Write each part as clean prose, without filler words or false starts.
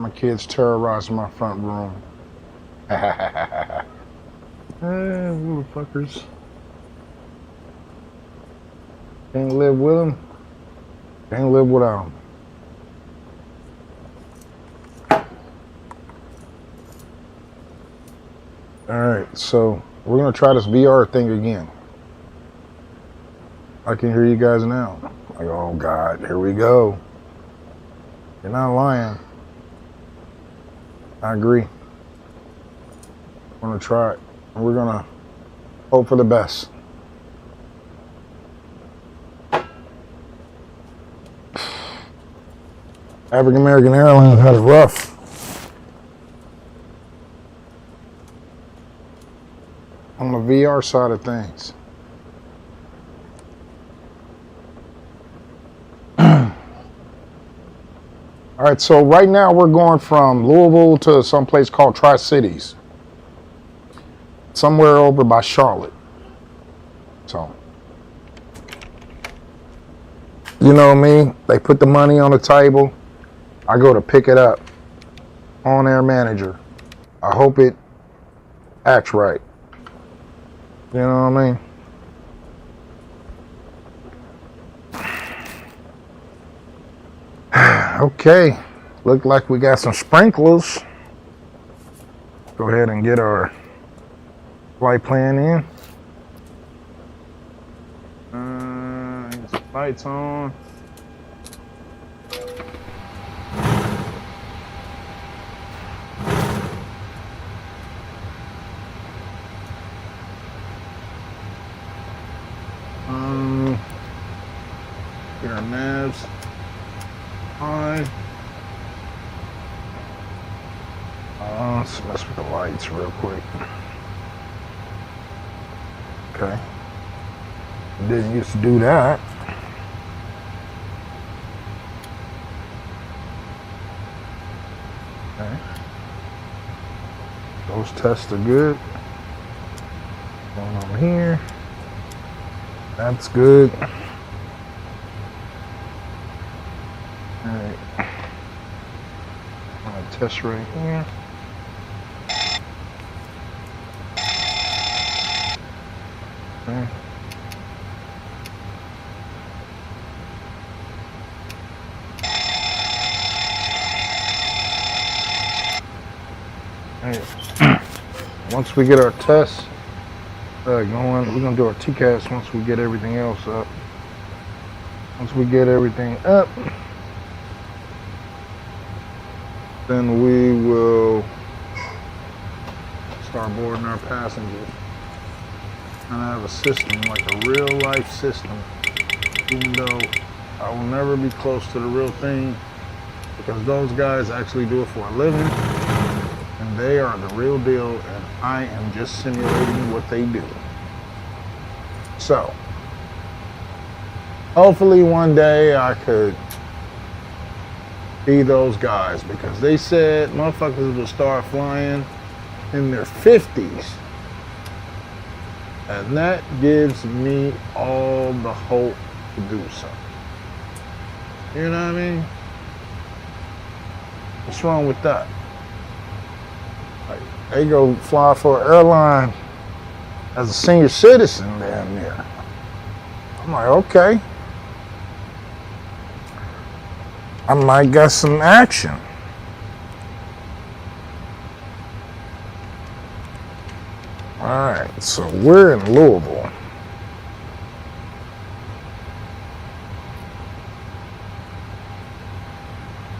My kids terrorize my front room. Motherfuckers. Can't live with them. Can't live without them. Alright, so we're going to try this VR thing again. I can hear you guys now. Like, oh God, here we go. You're not lying. I agree. We're going to try it. And we're going to hope for the best. African American Airlines had it rough on the VR side of things. All right, so right now we're going from Louisville to some place called Tri-Cities, somewhere over by Charlotte. So, you know me, they put the money on the table. I go to pick it up. On Air Manager. I hope it acts right. You know what I mean? Okay, look like we got some sprinklers. Go ahead and get our flight plan in. Get some lights on. Get our navs on. Let's mess with the lights real quick. Okay. Didn't used to do that. Okay. Those tests are good. Going over here. That's good. Alright. I'm gonna test right here. Okay. Alright. Once we get our tests going, we're gonna do our TCAS once we get everything else up. Once we get everything up, then we will start boarding our passengers. And I have a system, like a real life system, even though I will never be close to the real thing, because those guys actually do it for a living, and they are the real deal, and I am just simulating what they do. So, hopefully one day I could be those guys, because they said motherfuckers will start flying in their 50s. And that gives me all the hope to do something. You know what I mean? What's wrong with that? Like, they go fly for an airline as a senior citizen down there. I'm like, okay. I might get some action. Alright, so we're in Louisville.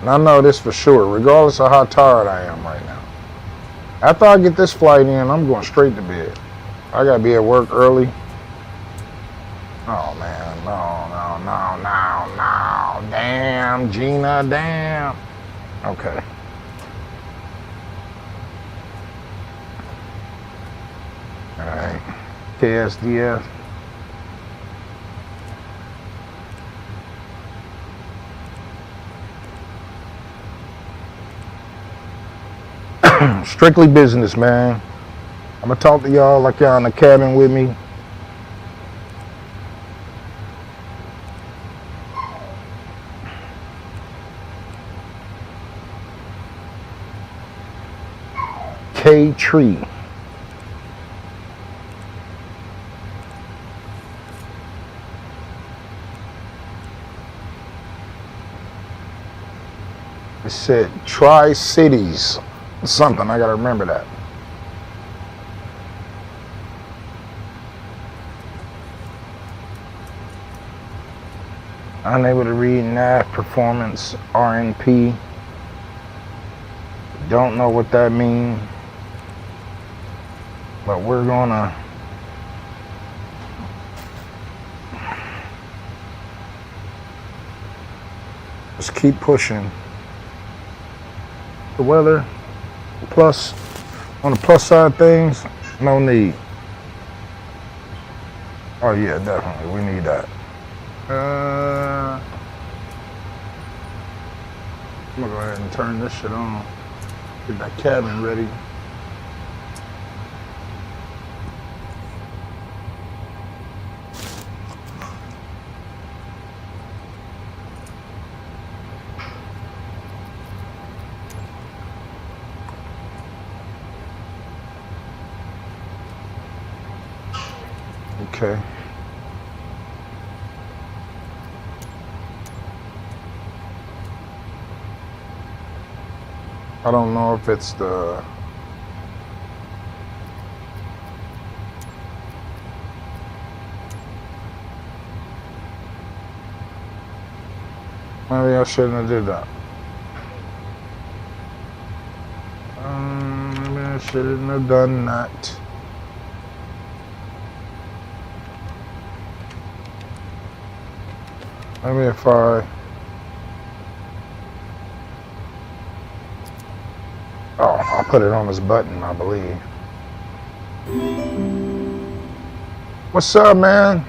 And I know this for sure, regardless of how tired I am right now. After I get this flight in, I'm going straight to bed. I gotta be at work early. Oh man, no. Damn, Gina, damn. Okay. Alright, KSDF. Strictly business, man. I'm gonna talk to y'all like y'all in the cabin with me. KTRI. It said Tri-Cities. Something, I gotta remember that. Unable to read nav performance RNP. Don't know what that means, but we're gonna just keep pushing. The weather, plus on the plus side things, no need. Oh yeah, definitely, we need that. I'm gonna go ahead and turn this shit on. Get that cabin ready. Okay. I don't know if it's the maybe I shouldn't have did that. Maybe I shouldn't have done that. Maybe if I'll put it on this button, I believe. What's up, man?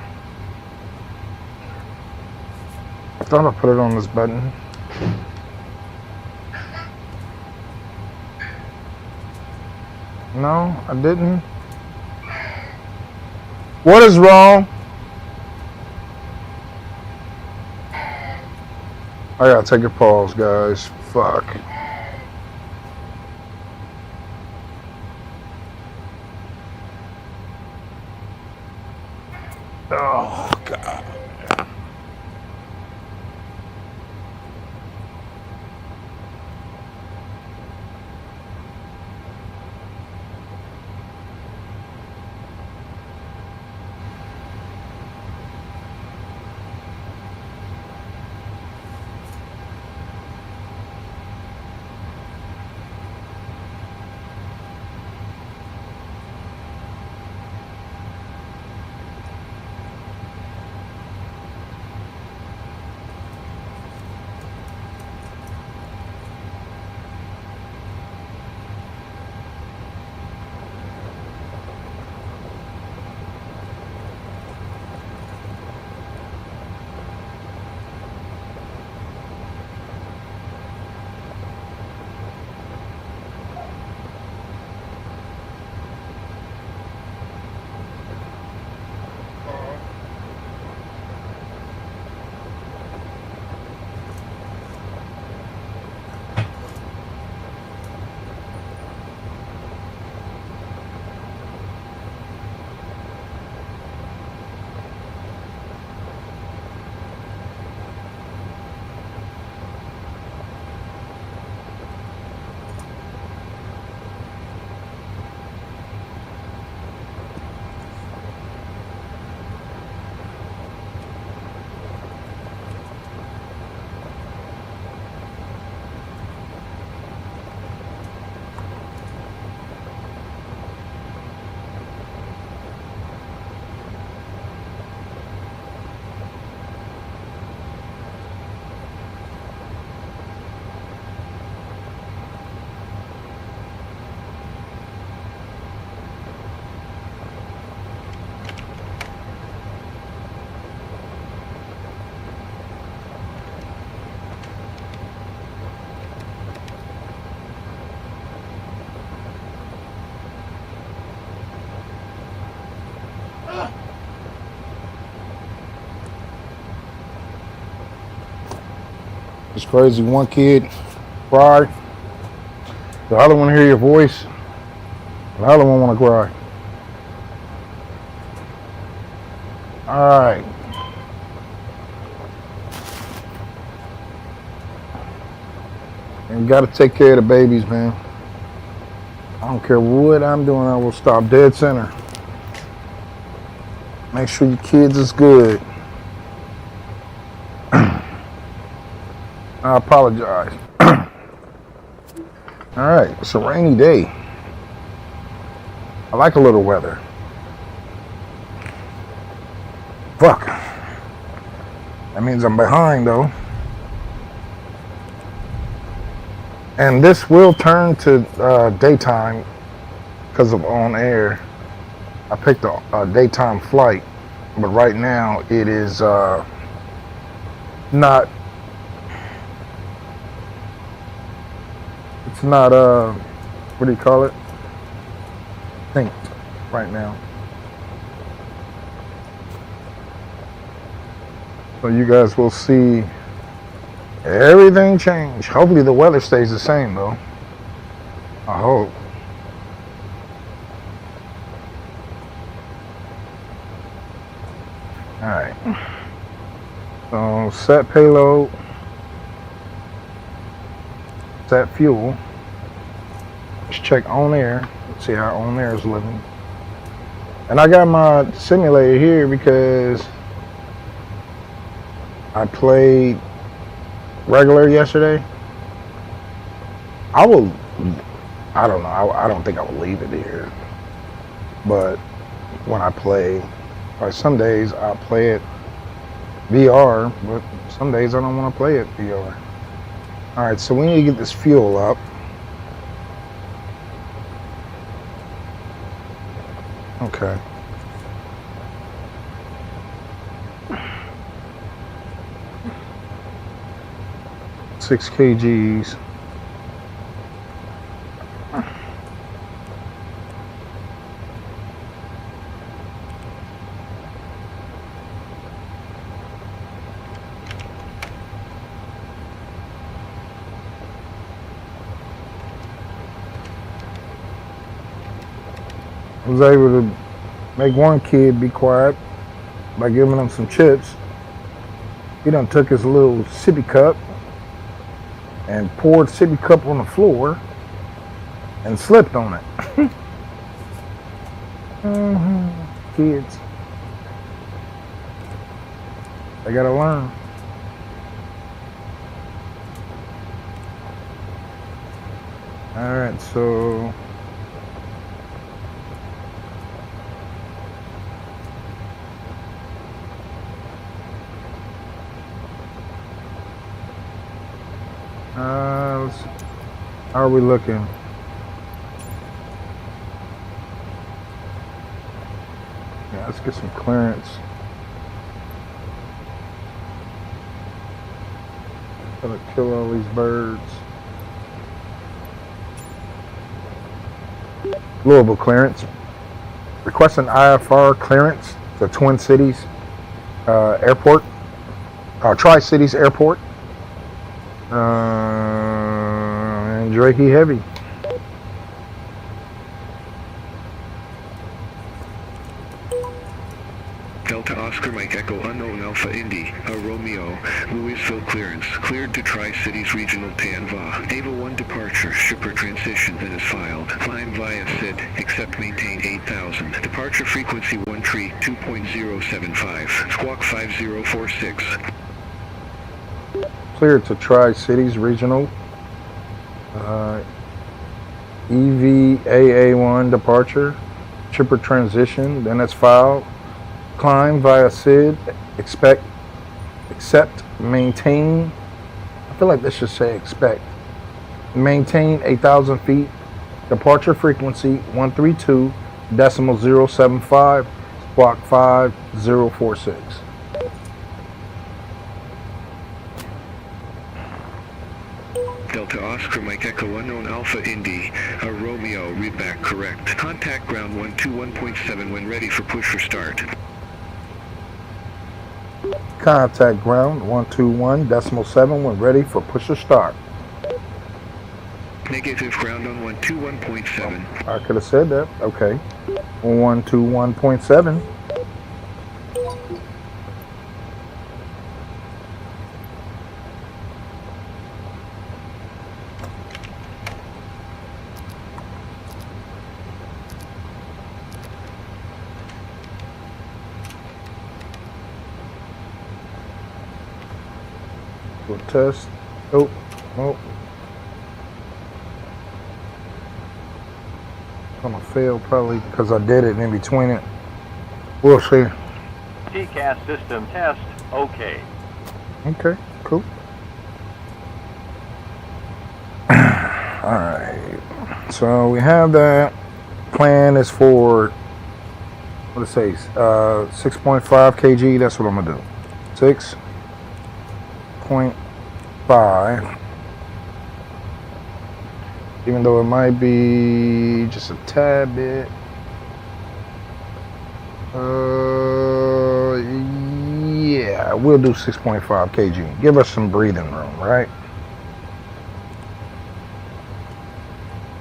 I thought I put it on this button. No, I didn't. What is wrong? I gotta take a pause, guys. Fuck. Oh, God. It's crazy. One kid cried. The other one hear your voice. The other one want to cry. All right. And you got to take care of the babies, man. I don't care what I'm doing, I will stop dead center. Make sure your kids is good. I apologize. All right, it's a rainy day. I like a little weather. Fuck. That means I'm behind though. And this will turn to daytime because of on air. I picked a daytime flight, but right now it is not. It's not what do you call it? Synced right now. So you guys will see everything change. Hopefully the weather stays the same though. I hope. Alright. So set payload. Set fuel. Let's check on air. Let's see how on air is living. And I got my simulator here because I played regular yesterday. I don't know, I don't think I will leave it here. But when I play, like some days I'll play it VR, but some days I don't want to play it VR. Alright, so we need to get this fuel up. Okay. Six kgs. I was able to make one kid be quiet by giving him some chips. He done took his little sippy cup and poured sippy cup on the floor and slipped on it. Kids. They gotta learn. Alright, so how are we looking? Yeah, let's get some clearance. Gotta kill all these birds. Louisville clearance. Requesting IFR clearance to Twin Cities Airport. Tri-Cities Airport. And Drakey Heavy. Delta Oscar Mike Echo Unknown Alpha Indy, Romeo, Louisville clearance, cleared to Tri-Cities Regional Tanva. Ava 1 departure, shipper transition that is filed. Climb via SID, accept maintain 8000. Departure frequency 1 tree 2.075, squawk 5046. Cleared to Tri-Cities Regional. EVAA1 departure, shipper transition, then it's filed. Climb via SID, accept, maintain. I feel like this should say expect. Maintain 8,000 feet. Departure frequency 132.075, squawk 5046. Delta Oscar Mike Echo Unknown Alpha Indy, Romeo, read back correct. Contact ground 121.7 when ready for push or start. Contact ground 121.7 when ready for push or start. Negative ground on 121.7. I could have said that. Okay. 121.7. We'll test. Oh. I'm gonna fail probably because I did it in between it. We'll see. TCAS system test, okay. Okay, cool. Alright. So we have that. Plan is for, what it says, 6.5 kg. That's what I'm gonna do. 6.5. Even though it might be just a tad bit. Yeah, we'll do 6.5 kg. Give us some breathing room, right?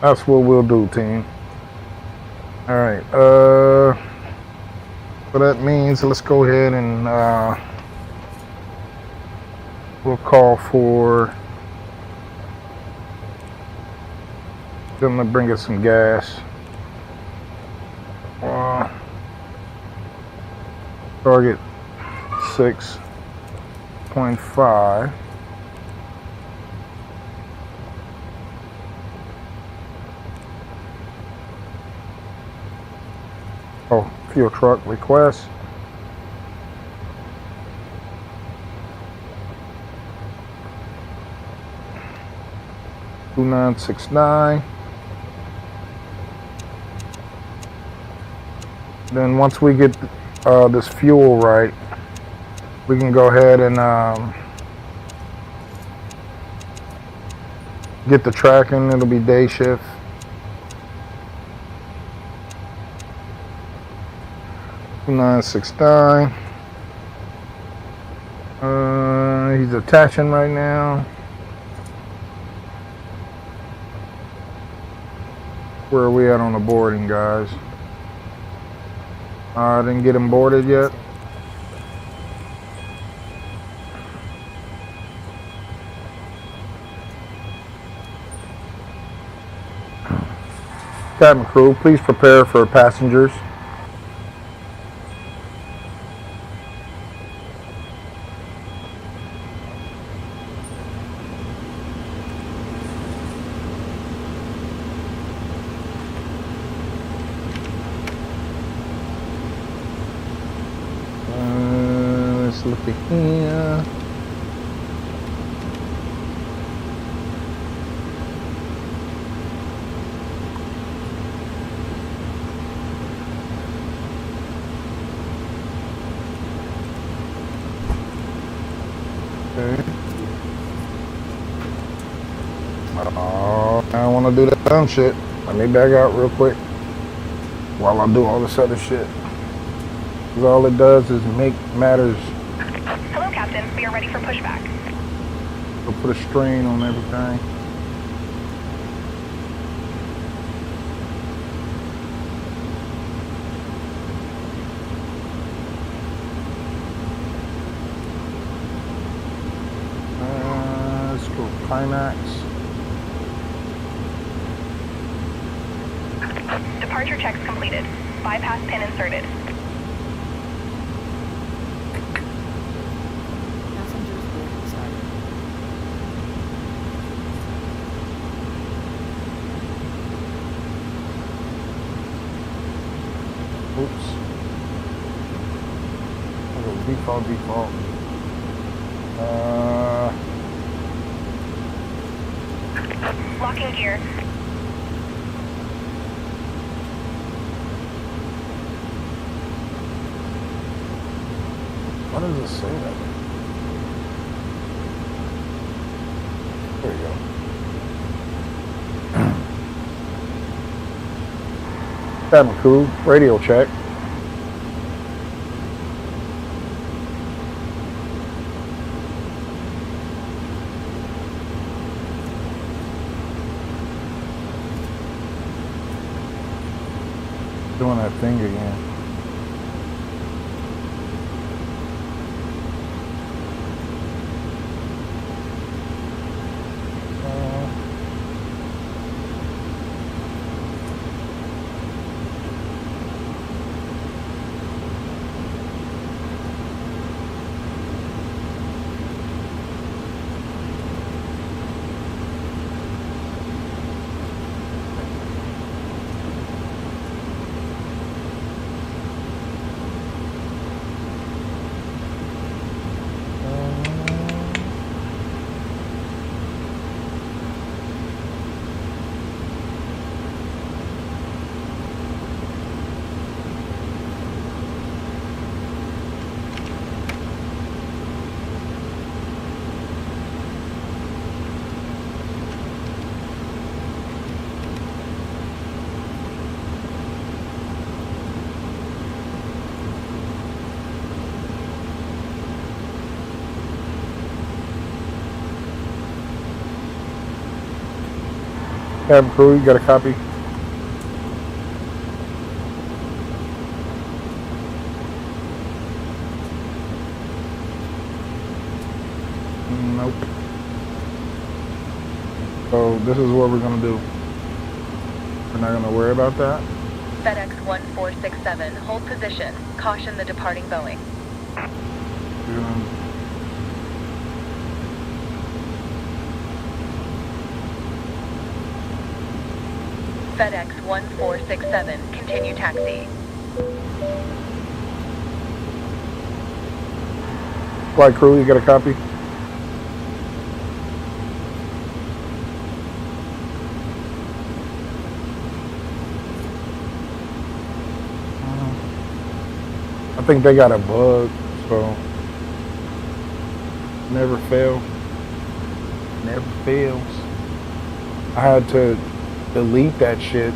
That's what we'll do, team. All right. So that means let's go ahead and we'll call for them to bring us some gas. Target 6.5. Oh, fuel truck request. $2969. Then once we get this fuel right, we can go ahead and get the tracking. It'll be day shift. $2969. He's attaching right now. Where are we at on the boarding, guys? I didn't get him boarded yet. Cabin crew, please prepare for passengers. Let's look at here. Okay. Oh, I don't want to do that dumb shit. Let me back out real quick while I do all this other shit. Because all it does is make matters. Hello, Captain. We are ready for pushback. It'll put a strain on everything. Let's go Pimax. Departure checks completed. Bypass pin inserted. Passengers boarding started. Oops. I'll go default. Locking gear. Why does it say that? There you go. Cabin crew, radio check. Doing that thing again. Cab crew, you got a copy? Nope. So this is what we're gonna do. We're not gonna worry about that. FedEx 1467, hold position. Caution the departing Boeing. We're gonna FedEx 1467, continue taxi. flight crew, you got a copy? I think they got a bug, so never fail. Never fails. I had to delete that shit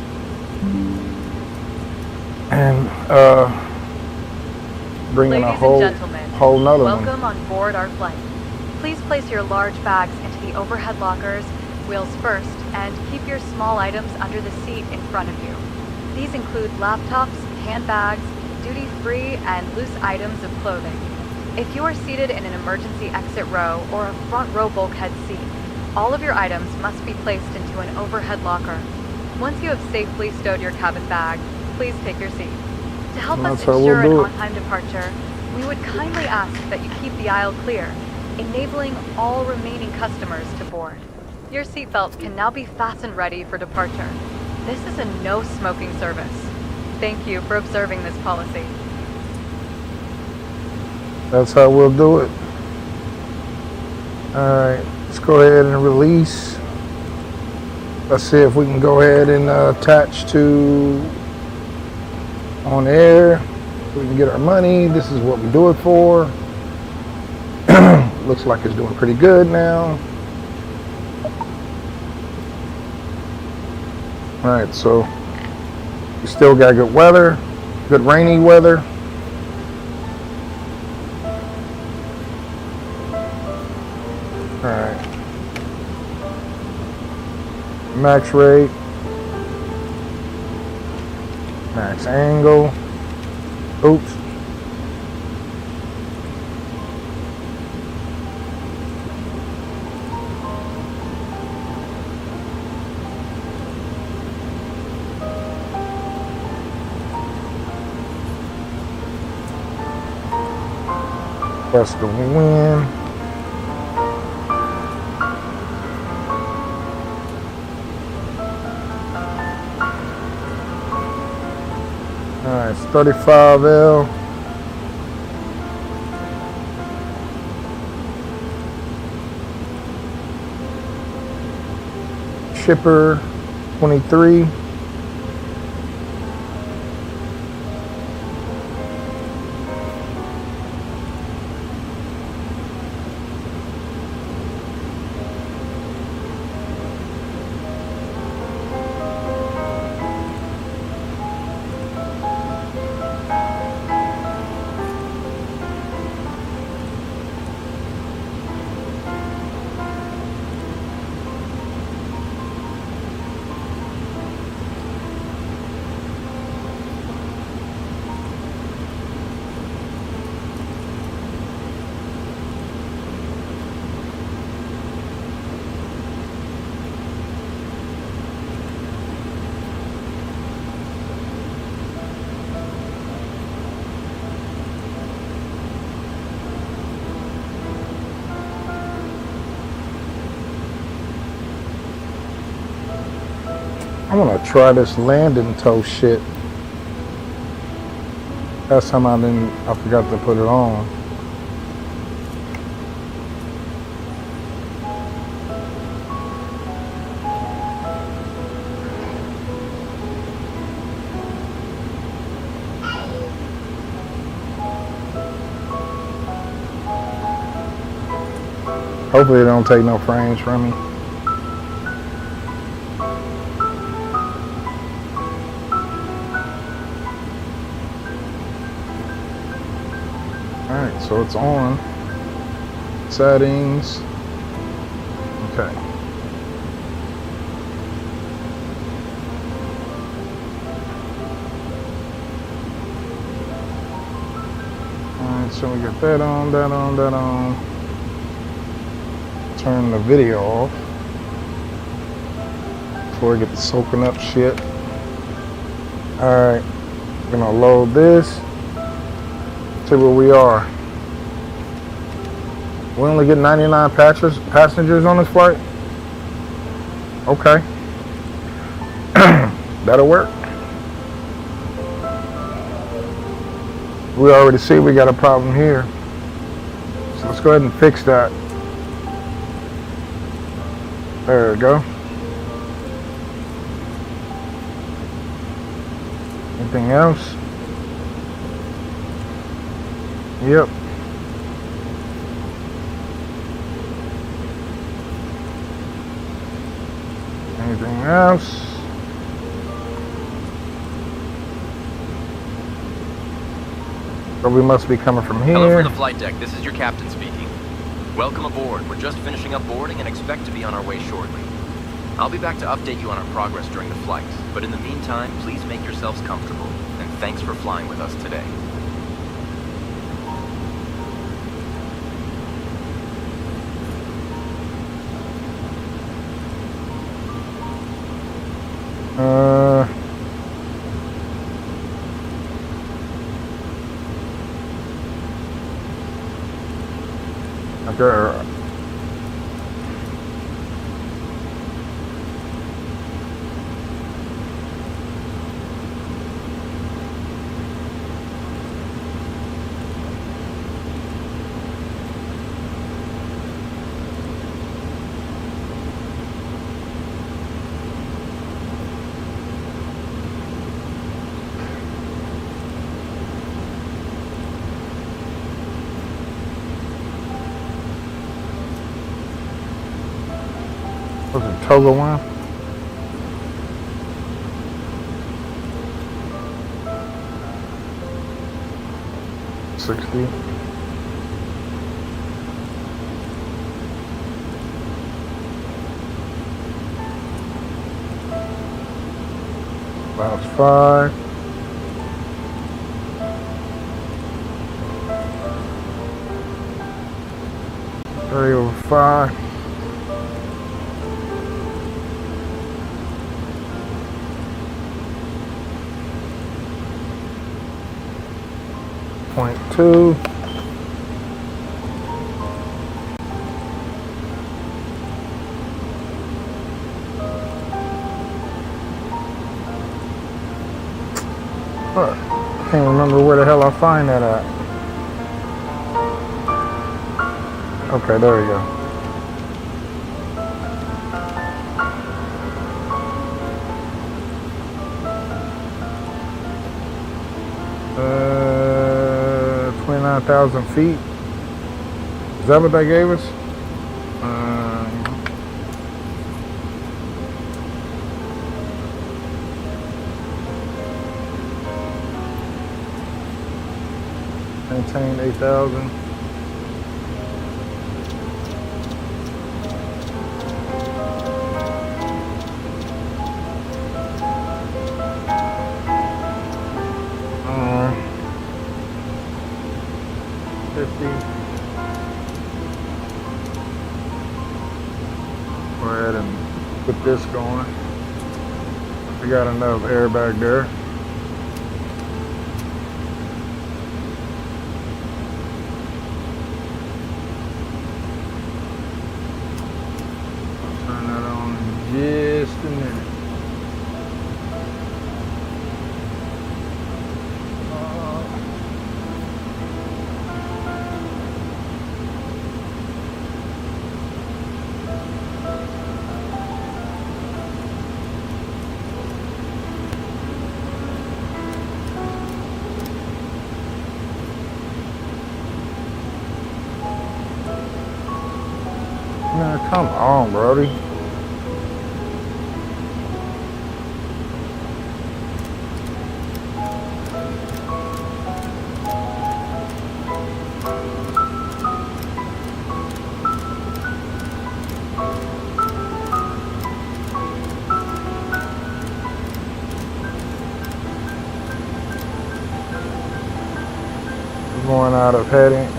and bring in a whole nother one. Welcome on board our flight. Please place your large bags into the overhead lockers, wheels first, and keep your small items under the seat in front of you. These include laptops, handbags, duty-free, and loose items of clothing. If you are seated in an emergency exit row or a front row bulkhead seat, all of your items must be placed into an overhead locker. Once you have safely stowed your cabin bag, please take your seat. To help us ensure an on-time departure, we would kindly ask that you keep the aisle clear, enabling all remaining customers to board. Your seatbelt can now be fastened ready for departure. This is a no-smoking service. Thank you for observing this policy. That's how we'll do it. Alright, let's go ahead and release. Let's see if we can go ahead and attach to on air. We can get our money. This is what we do it for. Looks like it's doing pretty good now. Alright, so we still got good weather, good rainy weather. Alright. Max rate. Max angle. Oops. That's the wind. Alright, it's 35L. Shipper 23. I want to try this landing toe shit. Last time I forgot to put it on. Hopefully it don't take no frames from me. Alright, so it's on. Settings. Okay. Alright, so we got that on, that on, that on. Turn the video off before I get to soaking up shit. Alright, gonna load this. See where we are. We only get 99 passengers on this flight. Okay. That'll work. We already see we got a problem here. So let's go ahead and fix that. There we go. Anything else? Yep. Anything else? So we must be coming from here. Hello from the flight deck. This is your captain speaking. Welcome aboard. We're just finishing up boarding and expect to be on our way shortly. I'll be back to update you on our progress during the flight, but in the meantime, please make yourselves comfortable, and thanks for flying with us today. Okay. Was it Toga one? $60. That's 5. over 5. .2. Can't remember where the hell I find that at. Okay, there we go. Uh, 29,000 feet. Is that what they gave us? Maintain 8,000. Go ahead and put this going. We got enough air back there. I'll turn that on in just a minute. Come on, Brody. Going out of heading,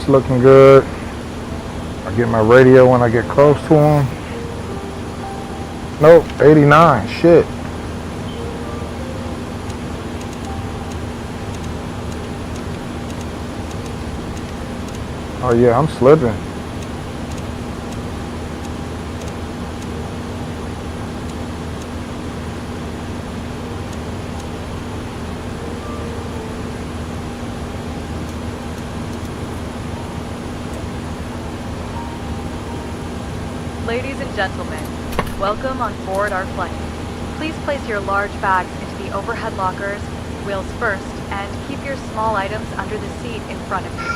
that's looking good. I get my radio when I get close to him. Nope, 89, shit. Oh yeah, I'm slipping. Ladies and gentlemen, welcome on board our flight. Please place your large bags into the overhead lockers, wheels first, and keep your small items under the seat in front of you.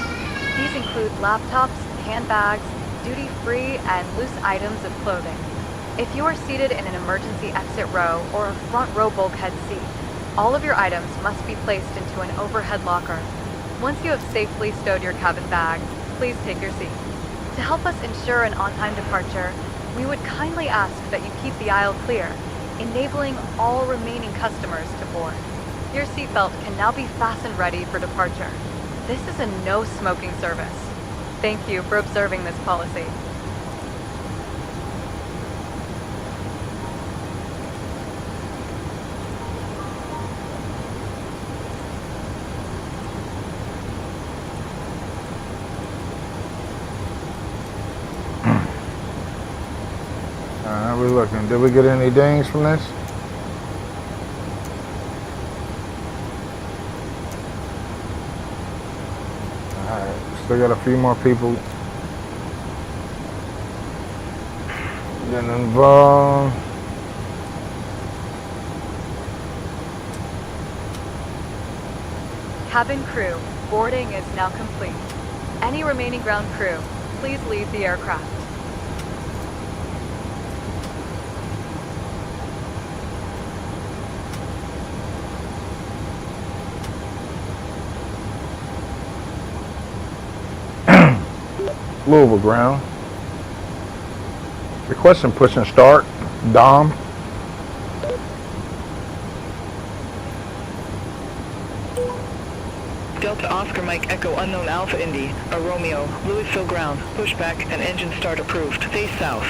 These include laptops, handbags, duty-free, and loose items of clothing. If you are seated in an emergency exit row or a front row bulkhead seat, all of your items must be placed into an overhead locker. Once you have safely stowed your cabin bag, please take your seat. To help us ensure an on-time departure, we would kindly ask that you keep the aisle clear, enabling all remaining customers to board. Your seatbelt can now be fastened ready for departure. This is a no-smoking service. Thank you for observing this policy. How we looking? Did we get any dings from this? Alright, still got a few more people getting involved. Cabin crew, boarding is now complete. Any remaining ground crew, please leave the aircraft. Louisville ground. Requesting push and start. Dom. Delta Oscar Mike Echo Unknown Alpha Indy, a Romeo, Louisville ground, pushback and engine start approved, face south.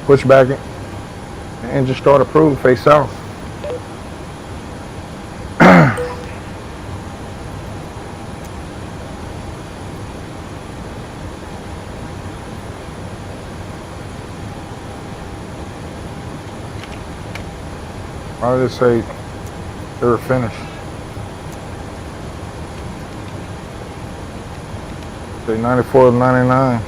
Pushback. Engine start approved. Face south. Why did it say they were finished? Say 94 of 99.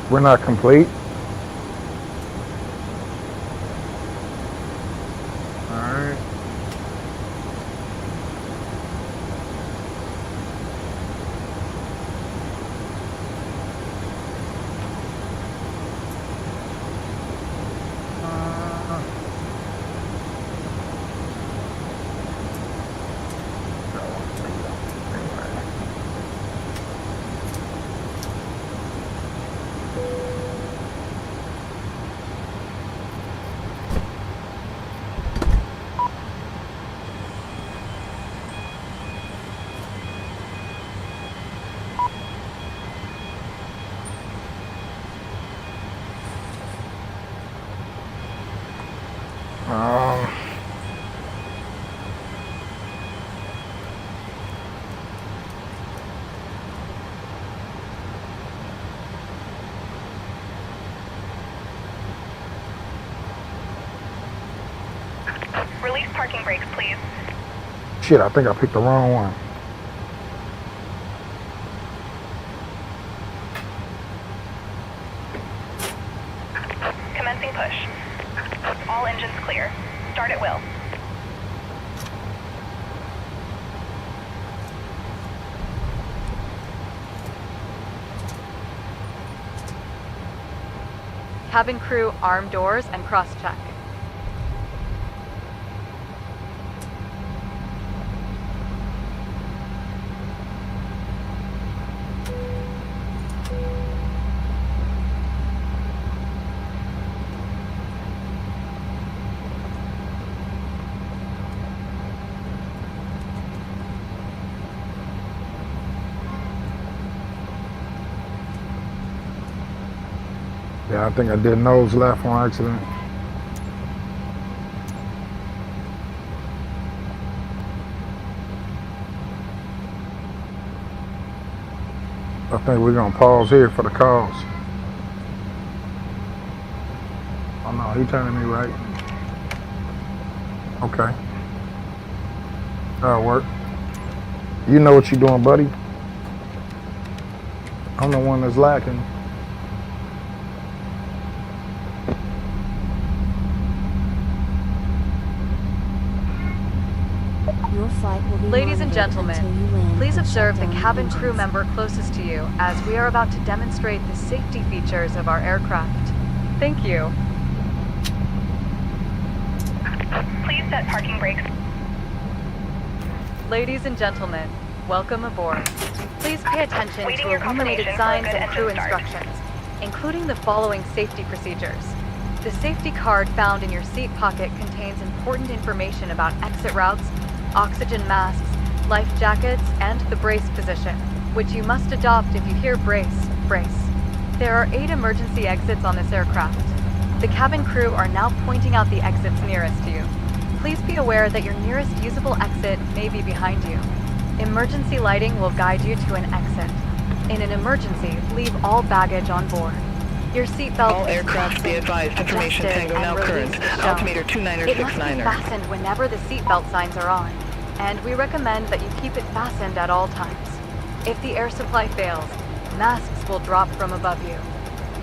We're not complete. Release parking brakes, please. Shit, I think I picked the wrong one. Commencing push. All engines clear. Start at will. Cabin crew arm doors and cross-check. Yeah, I think I did nose left on accident. I think we're gonna pause here for the calls. Oh no, he turning me right. Okay. That'll work. You know what you're doing, buddy. I'm the one that's lacking. Your flight will be Ladies and monitored until you gentlemen, land please and observe shut the down your cabin crew engines. member closest to you as we are about to demonstrate the safety features of our aircraft. Thank you. Please set parking brakes. Ladies and gentlemen, welcome aboard. Please pay attention Waiting to your illuminated confirmation for a signs good and crew engine start. instructions, including the following safety procedures. The safety card found in your seat pocket contains important information about exit routes, oxygen masks, life jackets, and the brace position, which you must adopt if you hear brace, brace. There are 8 emergency exits on this aircraft. The cabin crew are now pointing out the exits nearest to you. Please be aware that your nearest usable exit may be behind you. Emergency lighting will guide you to an exit. In an emergency, leave all baggage on board. Your seatbelt All is aircraft be fastened, advised. Information adjusted, Tango and now current. release shown. Altimeter It must be 2969er. fastened whenever the seatbelt signs are on, and we recommend that you keep it fastened at all times. If the air supply fails, masks will drop from above you.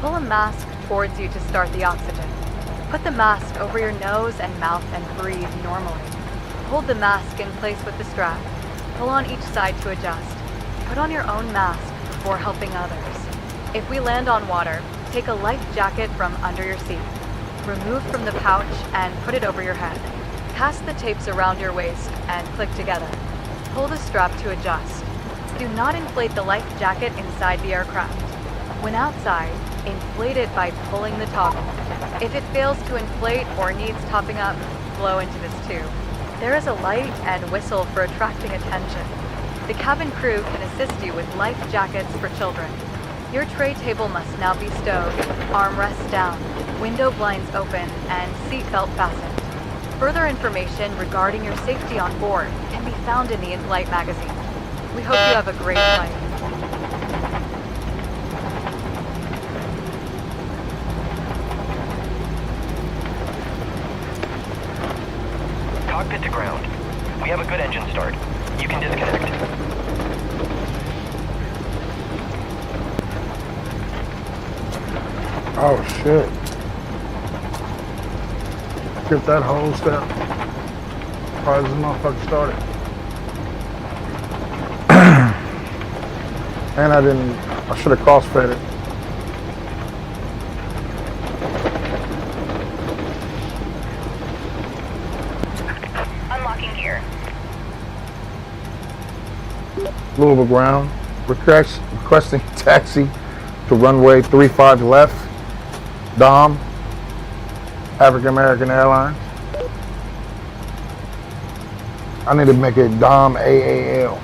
Pull a mask towards you to start the oxygen. Put the mask over your nose and mouth and breathe normally. Hold the mask in place with the strap. Pull on each side to adjust. Put on your own mask before helping others. If we land on water, take a life jacket from under your seat. Remove from the pouch and put it over your head. Pass the tapes around your waist and click together. Pull the strap to adjust. Do not inflate the life jacket inside the aircraft. When outside, inflate it by pulling the toggle. If it fails to inflate or needs topping up, blow into this tube. There is a light and whistle for attracting attention. The cabin crew can assist you with life jackets for children. Your tray table must now be stowed, armrests down, window blinds open, and seatbelt fastened. Further information regarding your safety on board can be found in the in-flight magazine. We hope you have a great flight. Cockpit to ground. We have a good engine start. You can disconnect. Oh shit. Skip that whole step. Why this motherfucker started? And I should have cross-fed it. Unlocking gear. Louisville ground. Requesting taxi to runway 35 left. Dom. African American Airlines. I need to make it Dom AAL.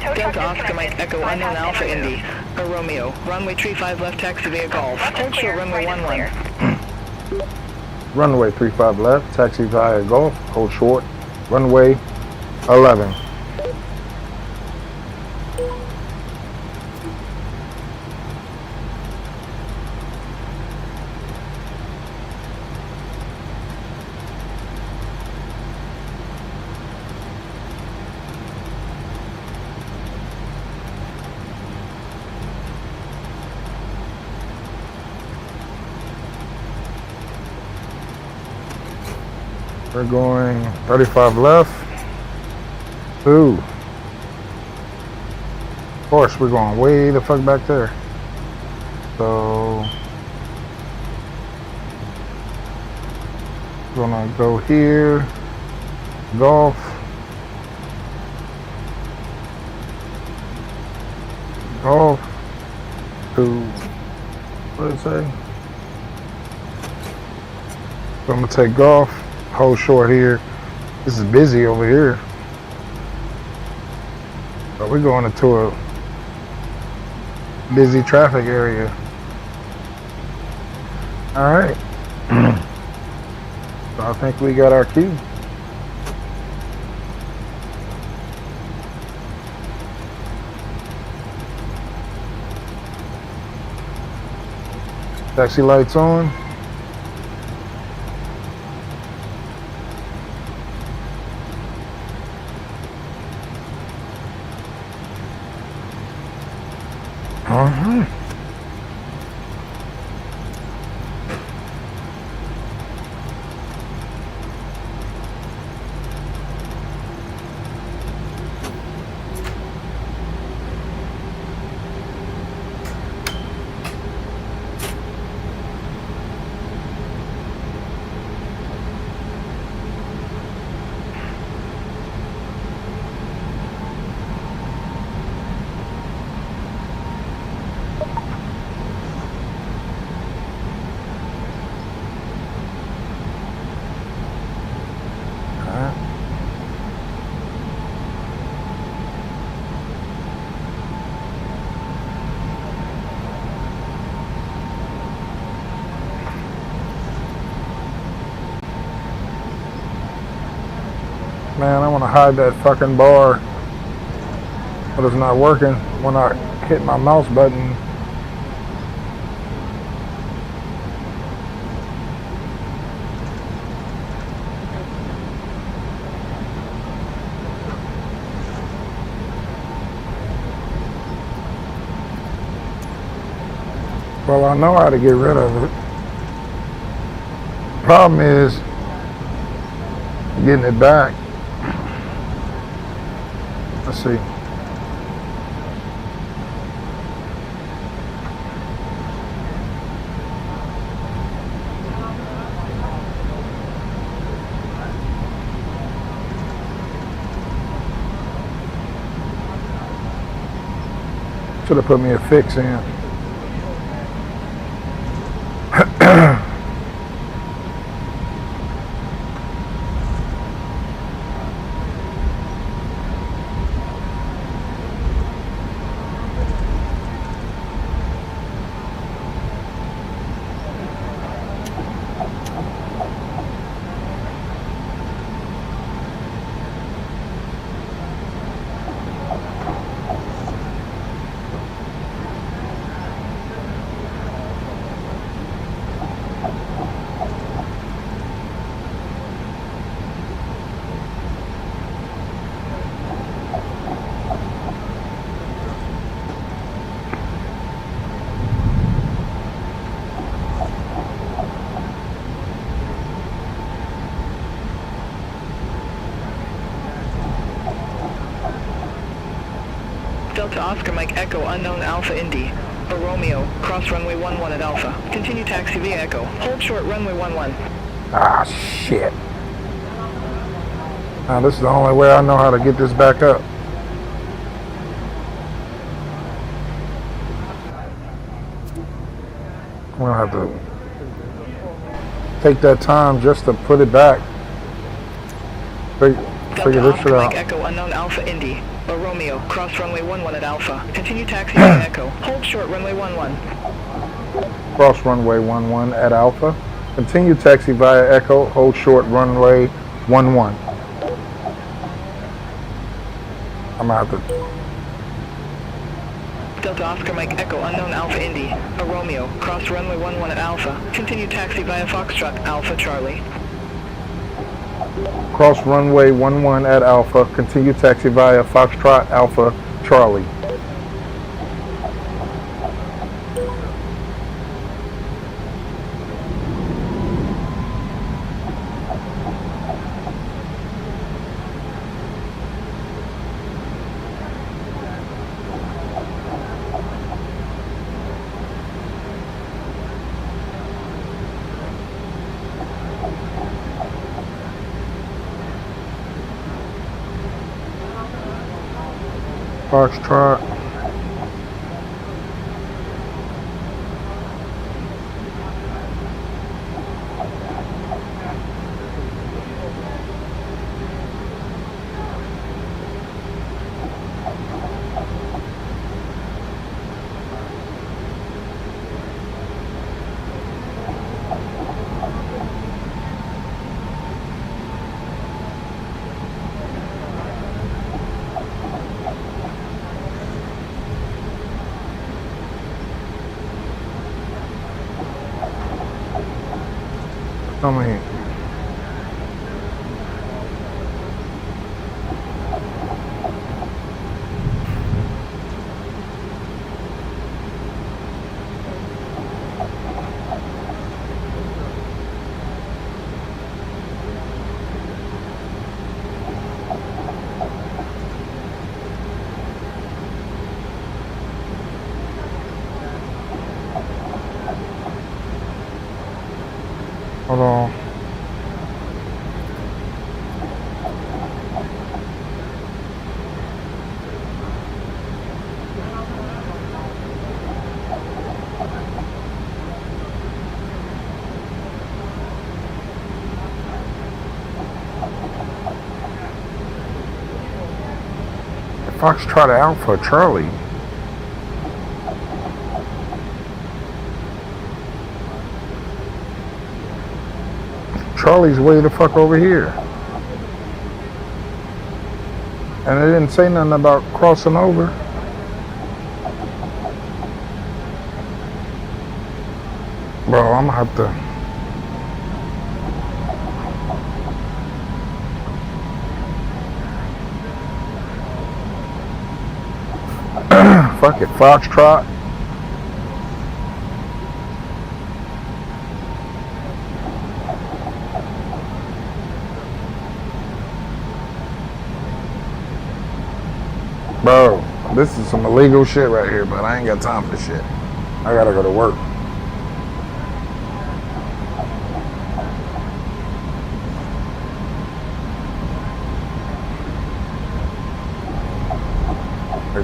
Tow truck Delta Oscar Mike disconnected. Echo Unknown Bypass Alpha pin Indy. removed. A Romeo. Runway 35 left taxi via Golf. Left is Hold short clear, runway right is 11. clear. Runway 35 left, taxi via Gulf, hold short. Runway 11. We're going 35 left. Ooh. Of course, we're going way the fuck back there. So, we're gonna go here. Golf. Golf. To, what did it say? So I'm gonna take golf. Hold short here. This is busy over here. But we're going into a busy traffic area. Alright. So I think we got our cue. Taxi lights on. Man, I want to hide that fucking bar, but it's not working when I hit my mouse button. Well, I know how to get rid of it. Problem is getting it back. Let's see. Should have put me a fix in. Delta Oscar Mike Echo Unknown Alpha Indy, or Romeo, cross runway 11 at Alpha. Continue taxi via Echo. Hold short runway 11. Ah, shit. Now, this is the only way I know how to get this back up. I'm gonna have to take that time just to put it back. Figure Delta this Oscar shit Mike out. Echo Unknown Alpha Indy, or Romeo, cross runway 11 at Alpha. Continue taxi via Echo. Hold short runway 11. Cross runway 11 at Alpha. Continue taxi via Echo. Hold short runway 11. I'm gonna have to. Delta Oscar Mike Echo unknown Alpha Indy, a Romeo, cross runway 11 at Alpha. Continue taxi via Foxtrot Alpha Charlie. Cross runway 11 at Alpha. Continue taxi via Foxtrot Alpha Charlie. Foxtrot. Come here. Hold on. Foxtrot Alpha Charlie. Charlie's way the fuck over here. And they didn't say nothing about crossing over. Bro, I'm gonna have to. Fuck it, Foxtrot. Bro, this is some illegal shit right here, but I ain't got time for this shit. I gotta go to work.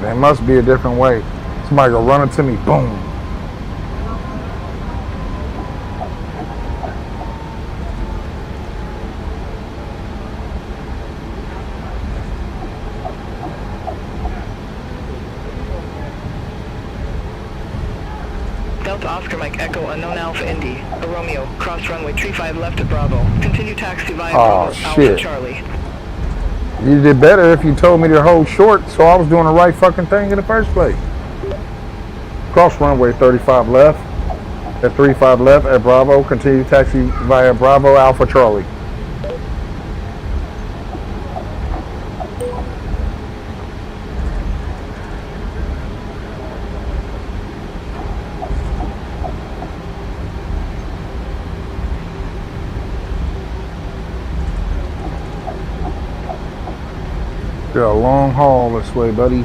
There must be a different way. Somebody go run into me, boom. Delta Oscar Mike Echo unknown Alpha Indy, a Romeo, cross runway 35 left at Bravo. Continue taxi via Bravo Alpha shit. Charlie. You did better if you told me to hold short, so I was doing the right fucking thing in the first place. Cross runway 35 left. At 35 left at Bravo. Continue taxi via Bravo Alpha Charlie. Got a long haul this way, buddies.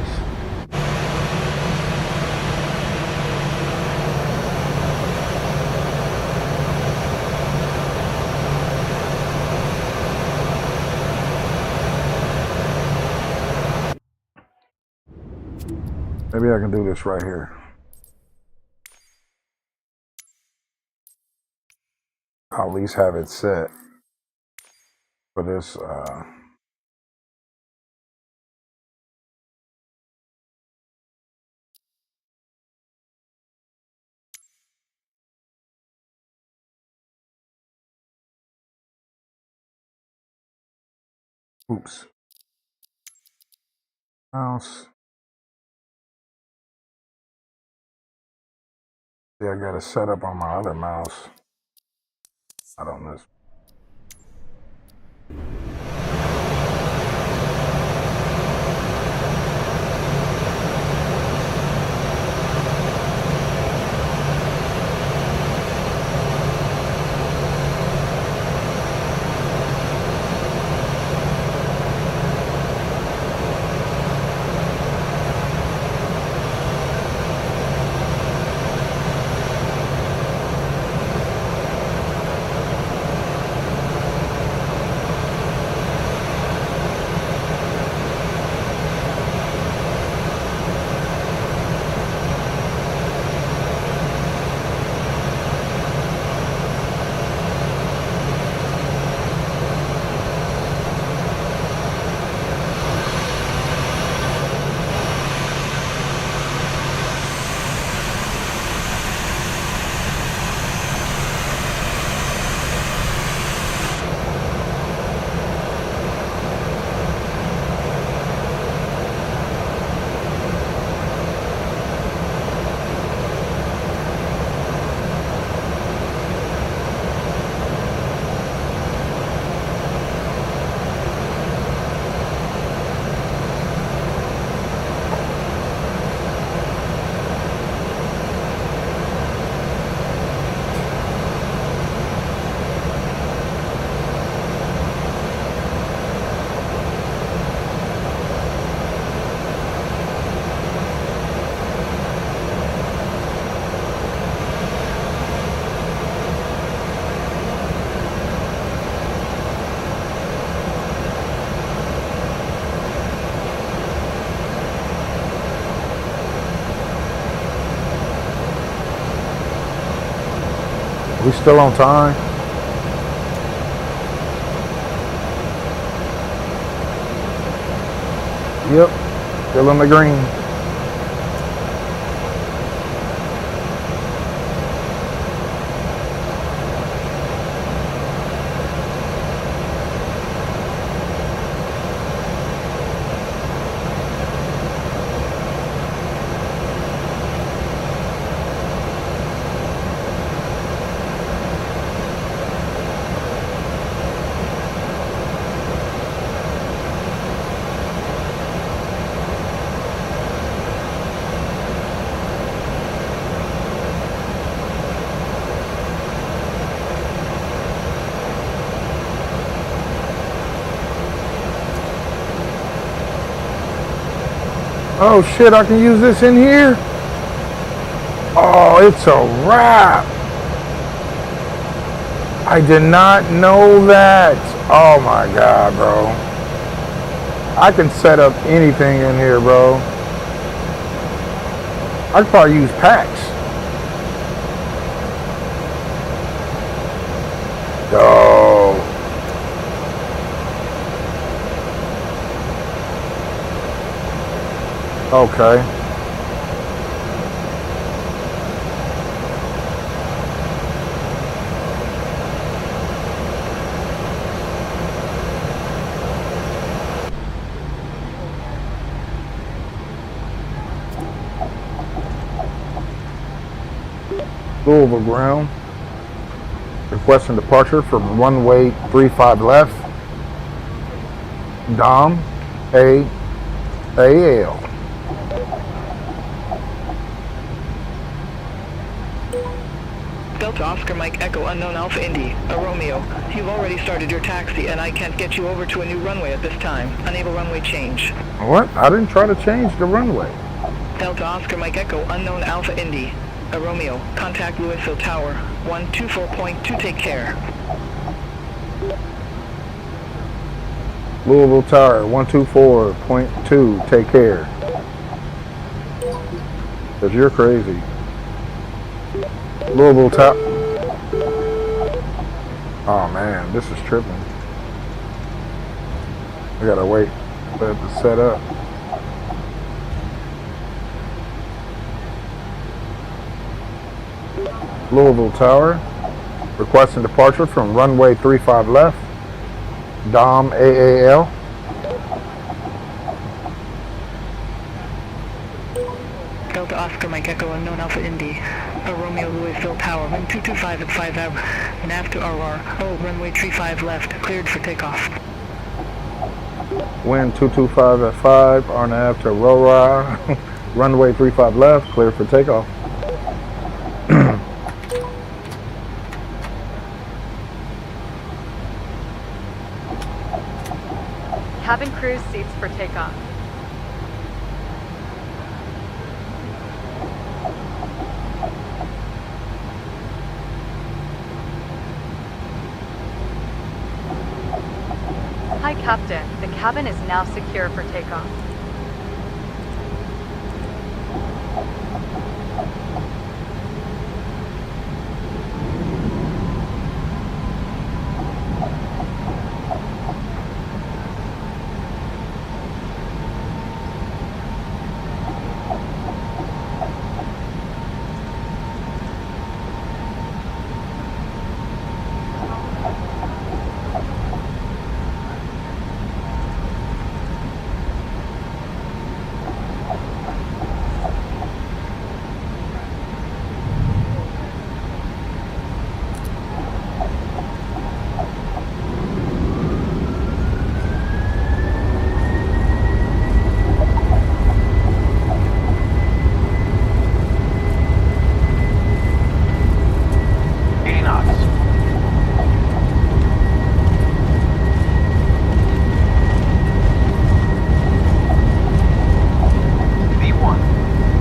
Maybe I can do this right here. I'll at least have it set for this Oops. Mouse. Yeah, I got it set up on my other mouse. Not on this. We still on time? Yep, still in the green. Oh shit, I can use this in here? Oh, it's a wrap. I did not know that. Oh my God, bro. I can set up anything in here, bro. I could probably use packs. Oh. Okay. Louisville ground. Requesting departure from runway 35 left. Dom AAL. Delta Oscar Mike Echo Unknown Alpha Indy, a Romeo. You've already started your taxi and I can't get you over to a new runway at this time. Enable runway change. What? I didn't try to change the runway. Delta Oscar Mike Echo Unknown Alpha Indy, a Romeo. Contact Louisville Tower, 124.2, take care. Louisville Tower, 124.2, take care. Because you're crazy. Louisville Tower. Oh man, this is tripping. I gotta wait for it to set up. Louisville Tower, requesting departure from runway 35 left. Dom AAL. Oscar Mike Echo Unknown Alpha Indy. Romeo Louisville Tower, wind 225 at 5 hour. Nav to RR. Hold runway 35 left. Cleared for takeoff. Wind 225 at 5, RNAV to Aurora. Runway 35 left, clear for takeoff. Cabin crew seats for takeoff. Hi, Captain. The cabin is now secure for takeoff.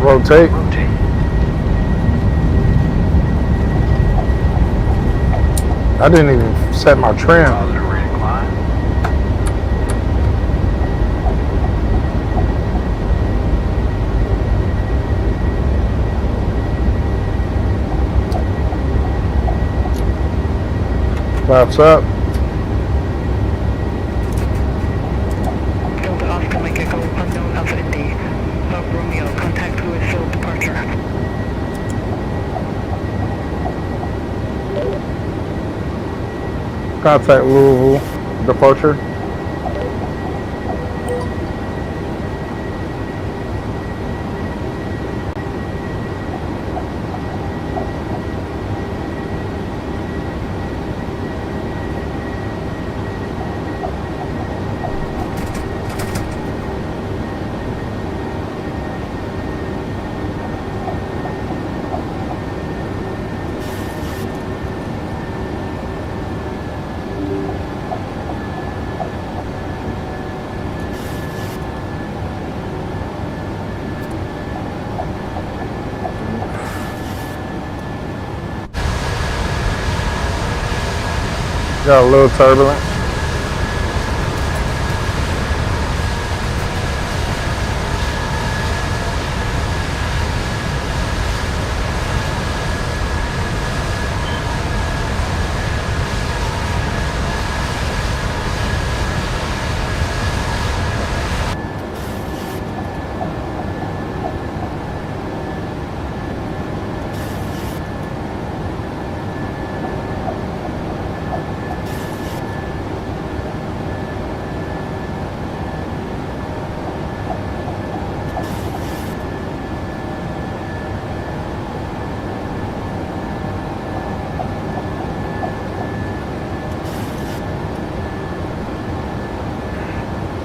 Rotate. I didn't even set my trim. Flaps up. Delta Oscar Mike Echo Unknown Alpha Indy. Romeo, contact Louisville departure. Contact Louisville departure. Got a little turbulence.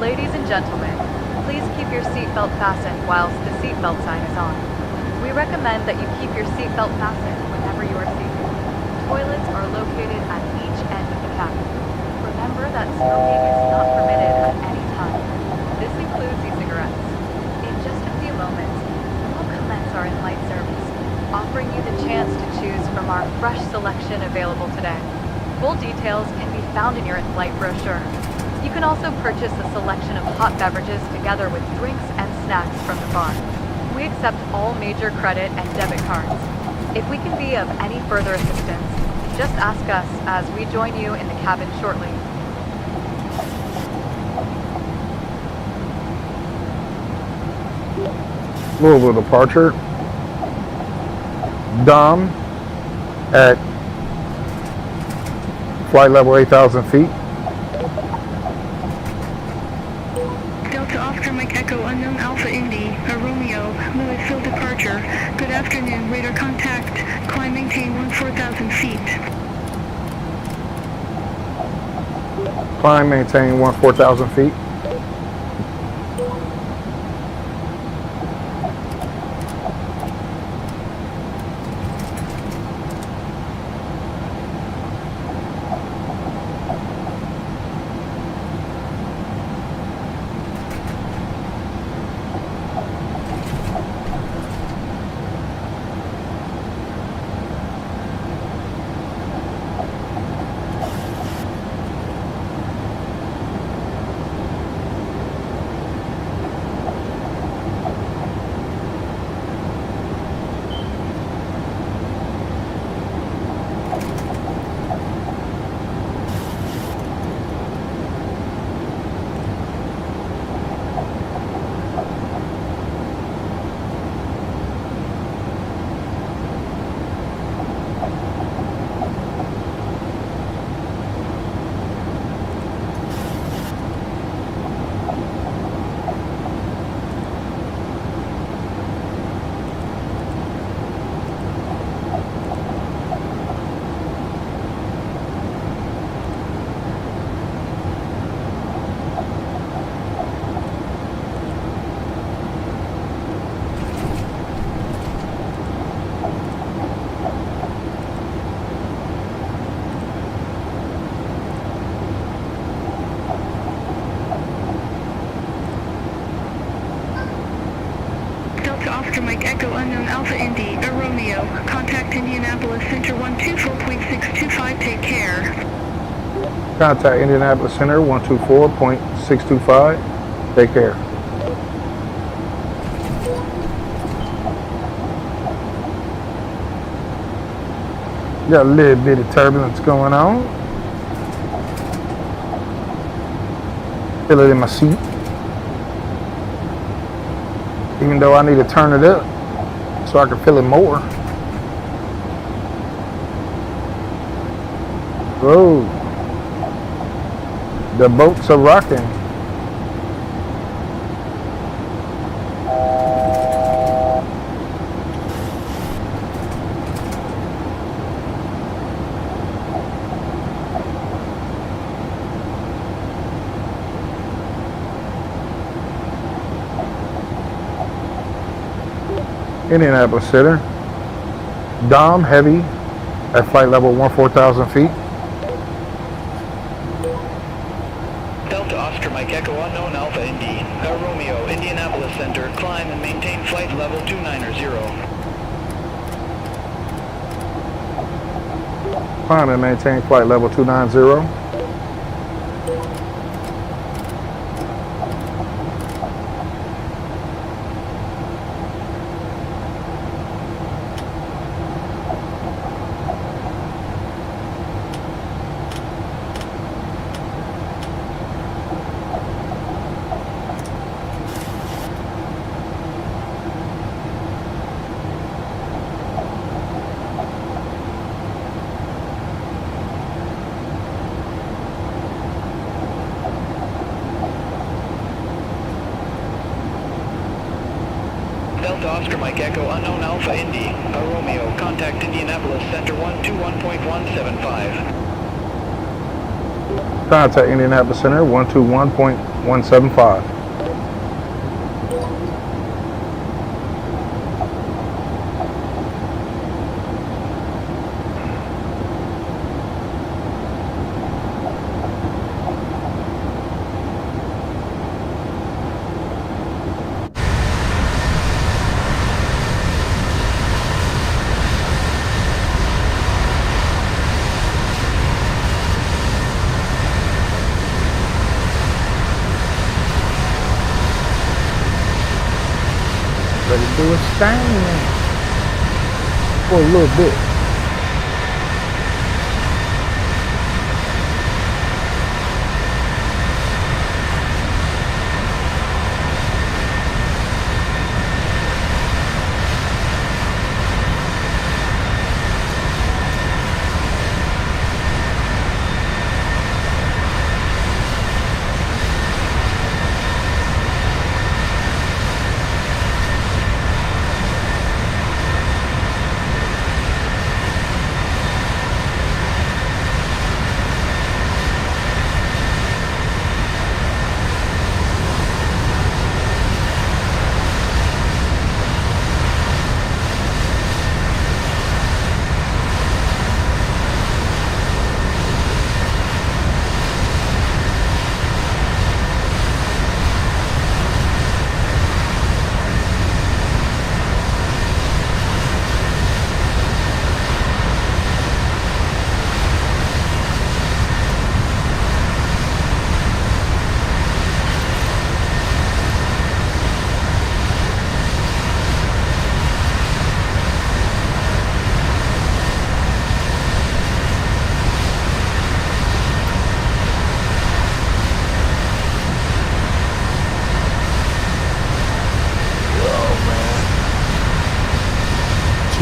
Ladies and gentlemen, please keep your seatbelt fastened whilst the seatbelt sign is on. We recommend that you keep your seatbelt fastened whenever you are seated. Toilets are located at each end of the cabin. Remember that smoking is not permitted at any time. This includes e-cigarettes. In just a few moments, we'll commence our in-flight service, offering you the chance to choose from our fresh selection available today. Full details can be found in your in-flight brochure. You can also purchase a selection of hot beverages together with drinks and snacks from the bar. We accept all major credit and debit cards. If we can be of any further assistance, just ask us as we join you in the cabin shortly. Louisville departure. Dom at flight level 8,000 feet. Delta Oscar Mike Echo Unknown Alpha Indy. Romeo, Louisville departure. departure. Good afternoon, radar contact. Climb maintain 14,000 feet. Climb, maintain 4,000 feet. Delta Oscar Mike Echo Unknown Alpha Indy, Romeo. Contact Indianapolis Center 124.625. Take care. Contact Indianapolis Center 124.625. Take care. Got a little bit of turbulence going on. Feel it in my seat. Even though I need to turn it up so I can feel it more. Whoa. The boats are rocking. Indianapolis Center. Dom Heavy at flight level 14,000 feet. Delta Oscar Mike Echo Unknown Alpha Indy, Romeo, Indianapolis Center. Climb and maintain flight level 290. Climb and maintain flight level 290. Delta Oscar Mike Echo Unknown Alpha Indy, Romeo. Contact Indianapolis Center 121.175. Contact Indianapolis Center 121.175. Let it do its thing for a little bit.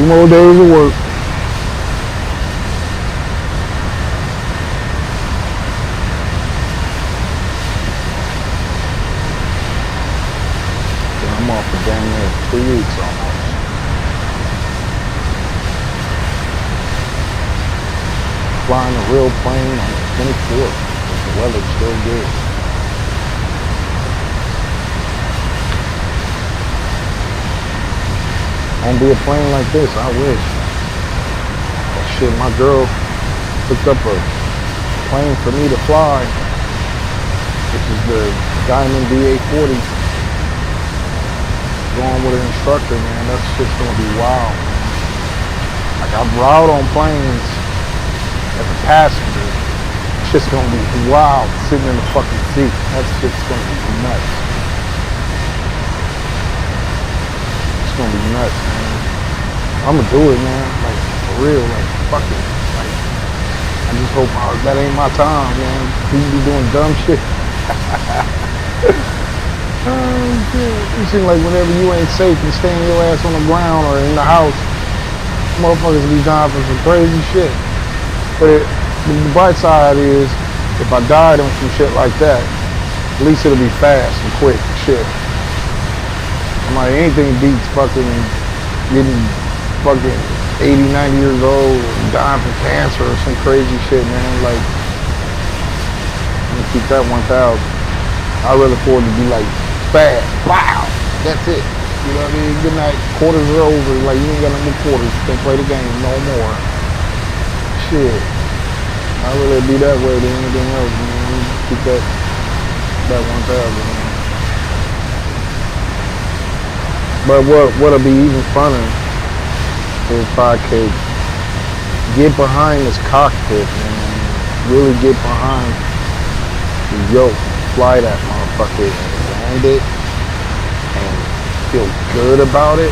2 more days of work. Then I'm off for damn near 3 weeks almost. Flying a real plane on the 24th. The weather's still good. Won't be a plane like this, I wish. But shit, my girl picked up a plane for me to fly, which is the Diamond DA40. Going with an instructor, man, that's just gonna be wild. Like, I've rode on planes as a passenger. It's just gonna be wild sitting in the fucking seat. That's just gonna be nuts. It's gonna be nuts, man. I'ma do it, man. Like, for real, like, fuck it. Like, I just hope that ain't my time, man. People be doing dumb shit. Oh, shit. It seems like whenever you ain't safe and staying your ass on the ground or in the house, motherfuckers be dying for some crazy shit. But the bright side is, if I died on some shit like that, at least it'll be fast and quick shit. I'm like, anything beats fucking getting fucking 80, 90 years old and dying from cancer or some crazy shit, man. Like, I'm gonna keep that 1,000. I'd rather for it to be like, fast, wow, that's it. You know what I mean? Good night, quarters are over. Like, you ain't got no more quarters. You can't play the game no more. Shit. I'd rather be that way than anything else, man. Keep that 1,000, man. But what'll be even funner is if I could get behind this cockpit, man, really get behind the yoke, fly that motherfucker and land it and feel good about it.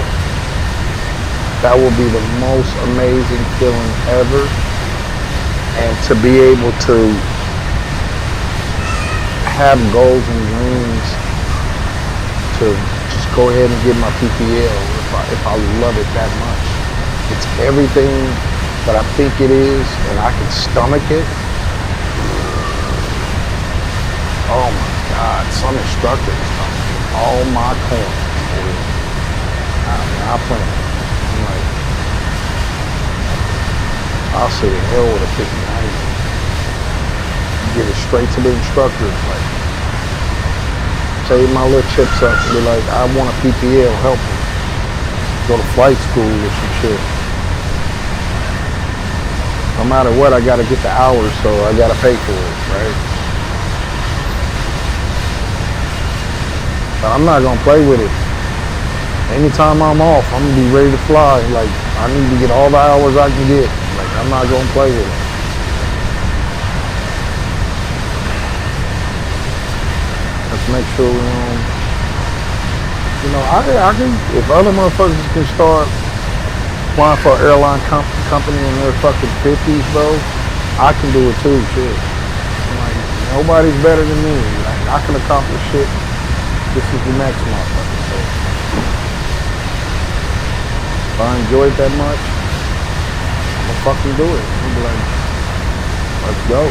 That will be the most amazing feeling ever. And to be able to have goals and dreams to go ahead and get my PPL if I love it that much. It's everything that I think it is, and I can stomach it. Oh my God, some instructors all my corner. I'm playing. I'm like, I'll say the hell with a 50-90. Get it straight to the instructor. Like, save my little chips up and be like, I want a PPL, help me. Go to flight school or some shit. No matter what, I gotta get the hours, so I gotta pay for it, right? But I'm not gonna play with it. Anytime I'm off, I'm gonna be ready to fly. Like, I need to get all the hours I can get. Like, I'm not gonna play with it. Let's make sure I can, if other motherfuckers can start flying for an airline company in their fucking 50s, bro, I can do it too, shit. Like, nobody's better than me. Like, I can accomplish shit. This is the next motherfucker. So, if I enjoy it that much, I'm gonna fucking do it. I'm gonna be like, let's go.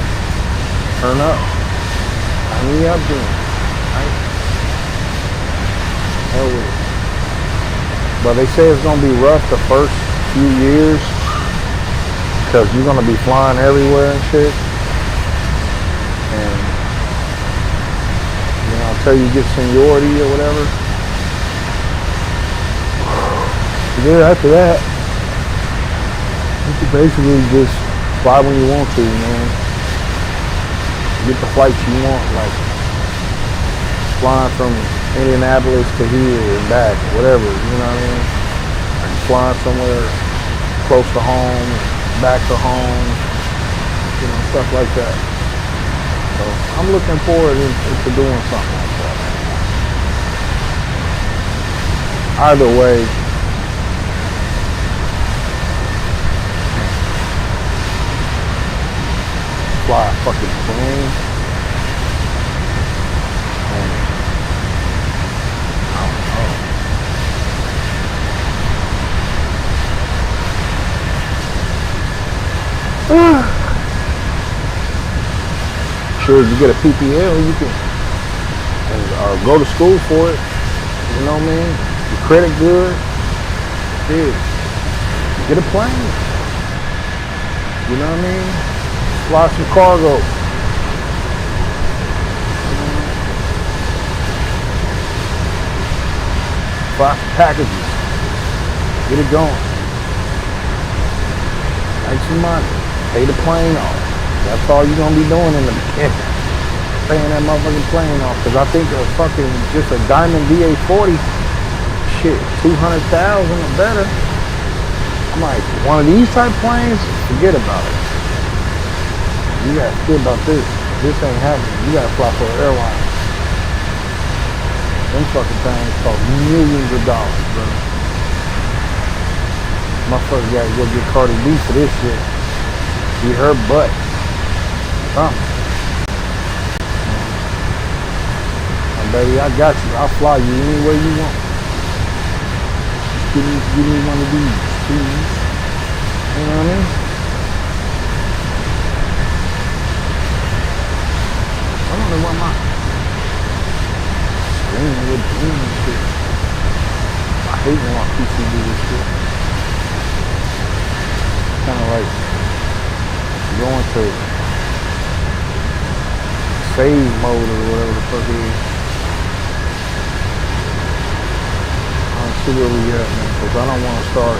Turn up. Turn me up then. Right? Hell with it. But they say it's gonna be rough the first few years because you're gonna be flying everywhere and shit. And until you get seniority or whatever. Then after that, you can basically just fly when you want to, man. Get the flights you want, like flying from Indianapolis to here and back, whatever, you know what I mean? Like flying somewhere close to home, back to home, stuff like that. So I'm looking forward to doing something like that. Either way, fly a fucking plane. And I don't know. shit, you get a PPL, you can and go to school for it. You know what I mean? Your credit good. Shit. Get a plane. You know what I mean? Fly some cargo. Fly some packages. Get it going. Make some money. Pay the plane off. That's all you're gonna be doing in the beginning. Paying that motherfucking plane off. Cause I think just a Diamond VA40, shit, 200,000 or better. I'm like, one of these type planes, forget about it. You gotta forget about this. This ain't happening. You gotta fly for an airline. Them fucking things cost millions of dollars, bro. Motherfucker gotta go get Cardi B for this shit. Be her butt. Something. And baby, I got you. I'll fly you anywhere you want. Give me one of these, please. You know what I mean? I don't know what my screen would do and shit. I hate when my PC do this shit. Kind of like going to save mode or whatever the fuck it is. I don't see where we at, man, because I don't want to start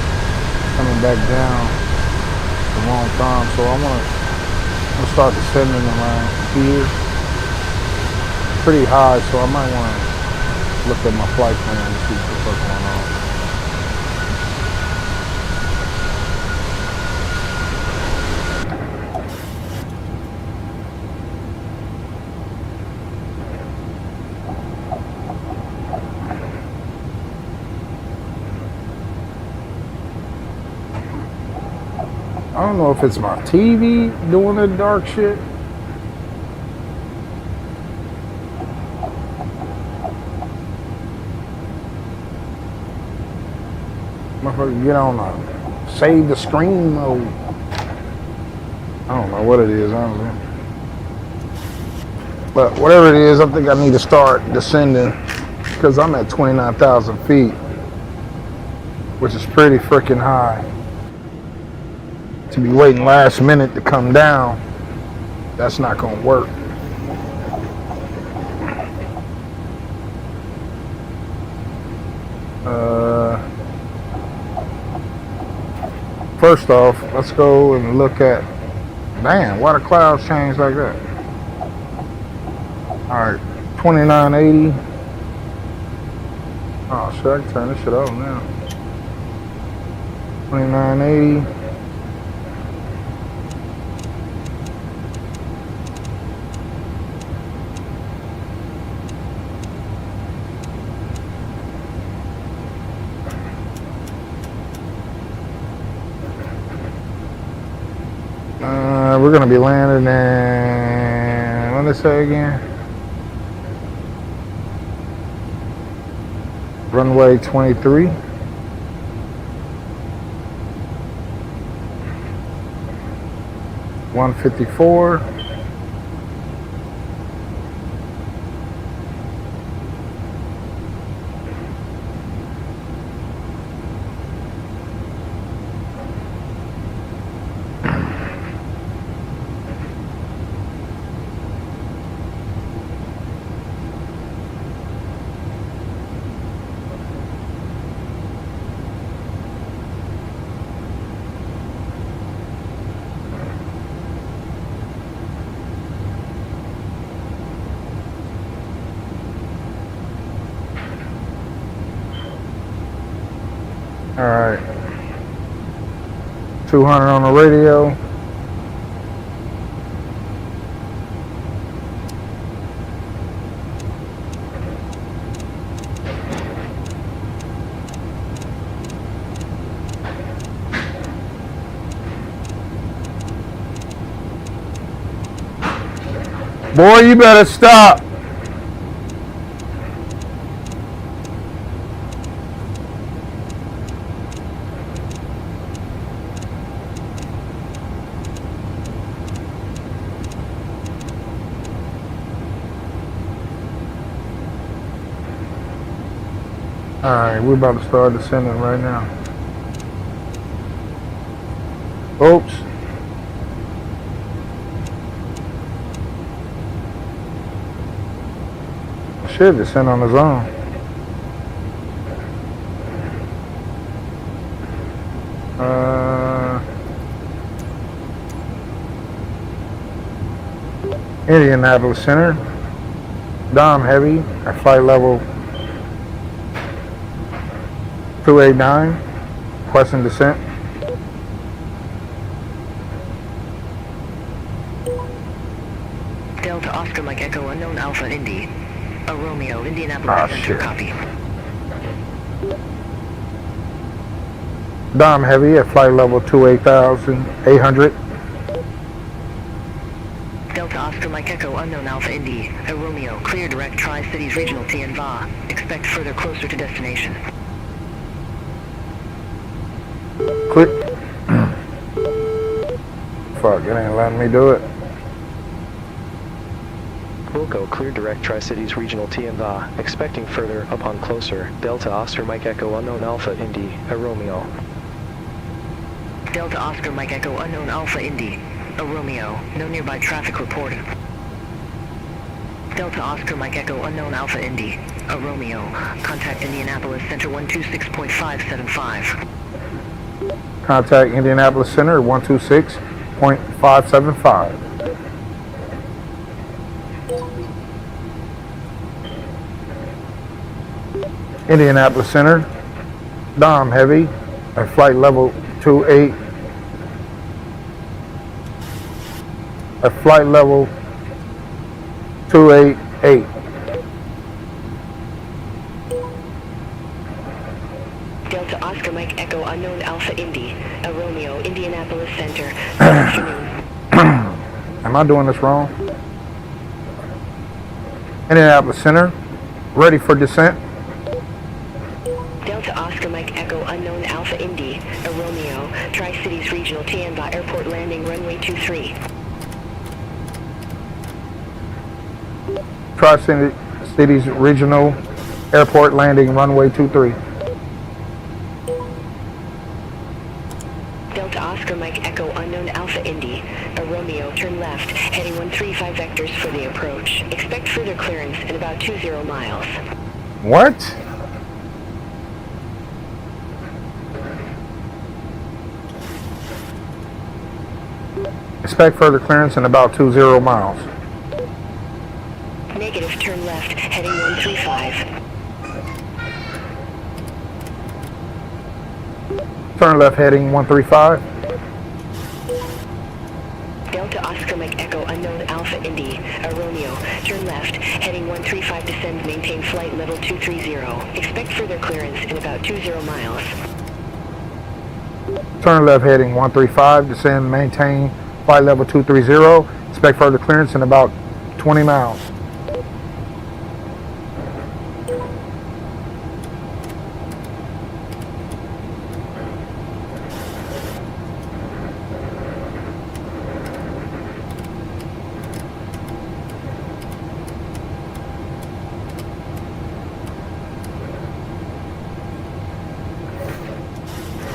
coming back down the wrong time. So I'm gonna start descending around here pretty high, so I might want to look at my flight plan and see what the fuck going on. I don't know if it's my TV doing the dark shit. Motherfucker, get on save the screen mode. I don't know what it is, honestly. But whatever it is, I think I need to start descending because I'm at 29,000 feet, which is pretty freaking high. To be waiting last minute to come down, that's not gonna work. First off, let's go and look at, man, why the clouds change like that? Alright, 2980. Oh shit, I can turn this shit off now. 2980. We're gonna be landing in, what did they say again? Runway 23. $154. Alright. 200 on the radio. Boy, you better stop. Alright, we're about to start descending right now. Oops. Should descend on his own. Indianapolis Center. Dom Heavy at flight level 289. Requesting descent. Delta Oscar Mike Echo unknown Alpha Indy. A Romeo, Indianapolis Center, shit. copy. Dom Heavy at flight level 28,800. Delta Oscar Mike Echo unknown Alpha Indy. A Romeo, clear direct Tri-Cities Regional TNVA. Expect further closer to destination. Click. Fuck, it ain't letting me do it. Wilco, clear direct Tri-Cities Regional TNVA. Expecting further upon closer. Delta Oscar Mike Echo unknown Alpha Indy. A Romeo. Delta Oscar Mike Echo unknown Alpha Indy. A Romeo, no nearby traffic reported. Delta Oscar Mike Echo unknown Alpha Indy. A Romeo, contact Indianapolis Center 126.575. Contact Indianapolis Center 126.575. Indianapolis Center, Dom Heavy at flight level 28. At flight level 288. Delta Oscar Mike Echo unknown Alpha Indy. A Romeo, Indianapolis Center. Good afternoon. Am I doing this wrong? Indianapolis Center, ready for descent. Delta Oscar Mike Echo unknown Alpha Indy. A Romeo, Tri-Cities Regional TNVA Airport landing runway 23. Tri-Cities Regional Airport landing runway 23. Delta Oscar Mike Echo unknown Alpha Indy. A Romeo, turn left, heading 135 vectors for the approach. Expect further clearance in about 20 miles. What? Expect further clearance in about 20 miles. Negative, turn left, heading 135. Turn left heading 135. Delta Oscar Mike Echo unknown Alpha Indy. A Romeo, turn left, heading 135, descend, maintain flight level 230. Expect further clearance in about 20 miles. Turn left heading 135, descend, maintain flight level 230. Expect further clearance in about 20 miles.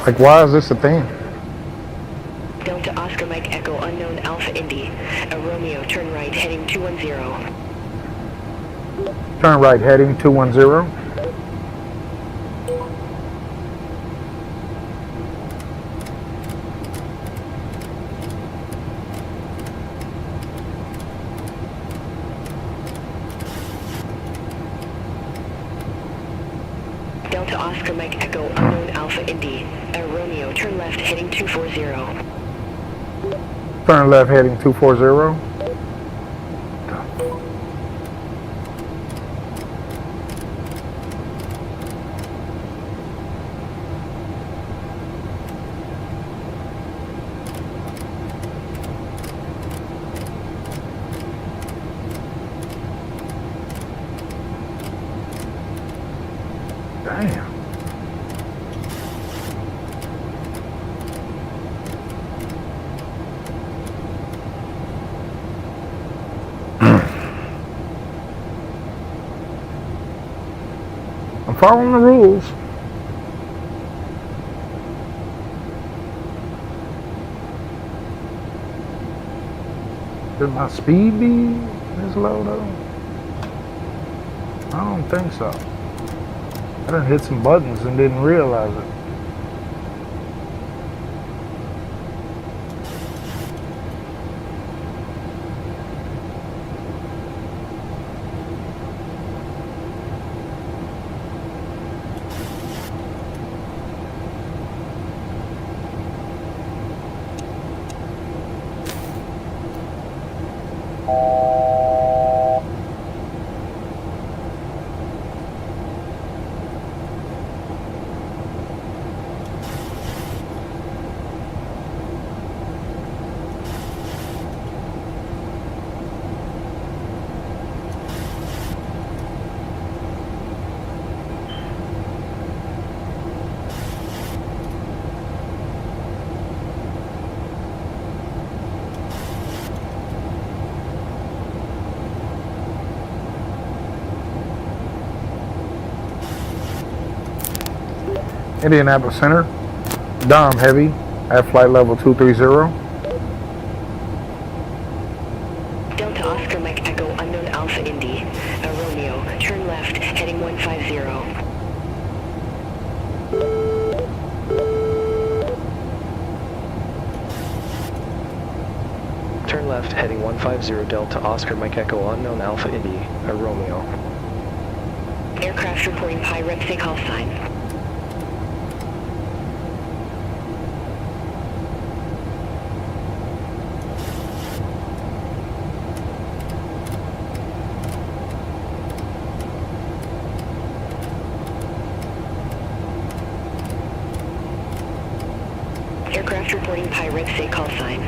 Like, why is this a thing? Delta Oscar Mike Echo unknown Alpha Indy. A Romeo, turn right, heading 210. Turn right heading 210. Delta Oscar Mike Echo unknown Alpha Indy. A Romeo, turn left, heading 240. Turn left heading 240. Damn. I'm following the rules. Should my speed be this low though? I don't think so. I done hit some buttons and didn't realize it. Indianapolis Center, Dom Heavy at flight level 230. Delta Oscar Mike Echo unknown Alpha Indy, Romeo, turn left, heading 150. Turn left, heading 150 Delta Oscar Mike Echo unknown Alpha Indy, Romeo. Aircraft reporting Pi Repsay call sign. Aircraft reporting Pi Repsay call sign.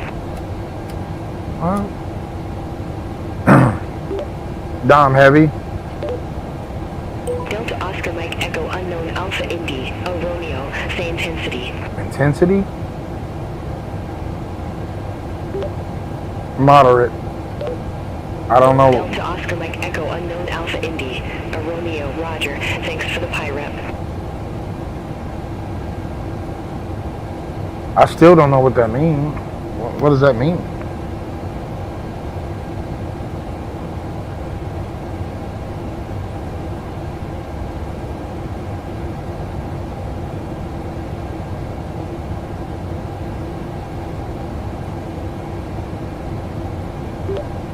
Dom Heavy. Delta Oscar Mike Echo unknown Alpha Indy, Romeo, say intensity. Intensity? Moderate. I don't know. Delta Oscar Mike Echo unknown Alpha Indy, Romeo, roger, thanks for the Pi Rep. I still don't know what that means. What does that mean?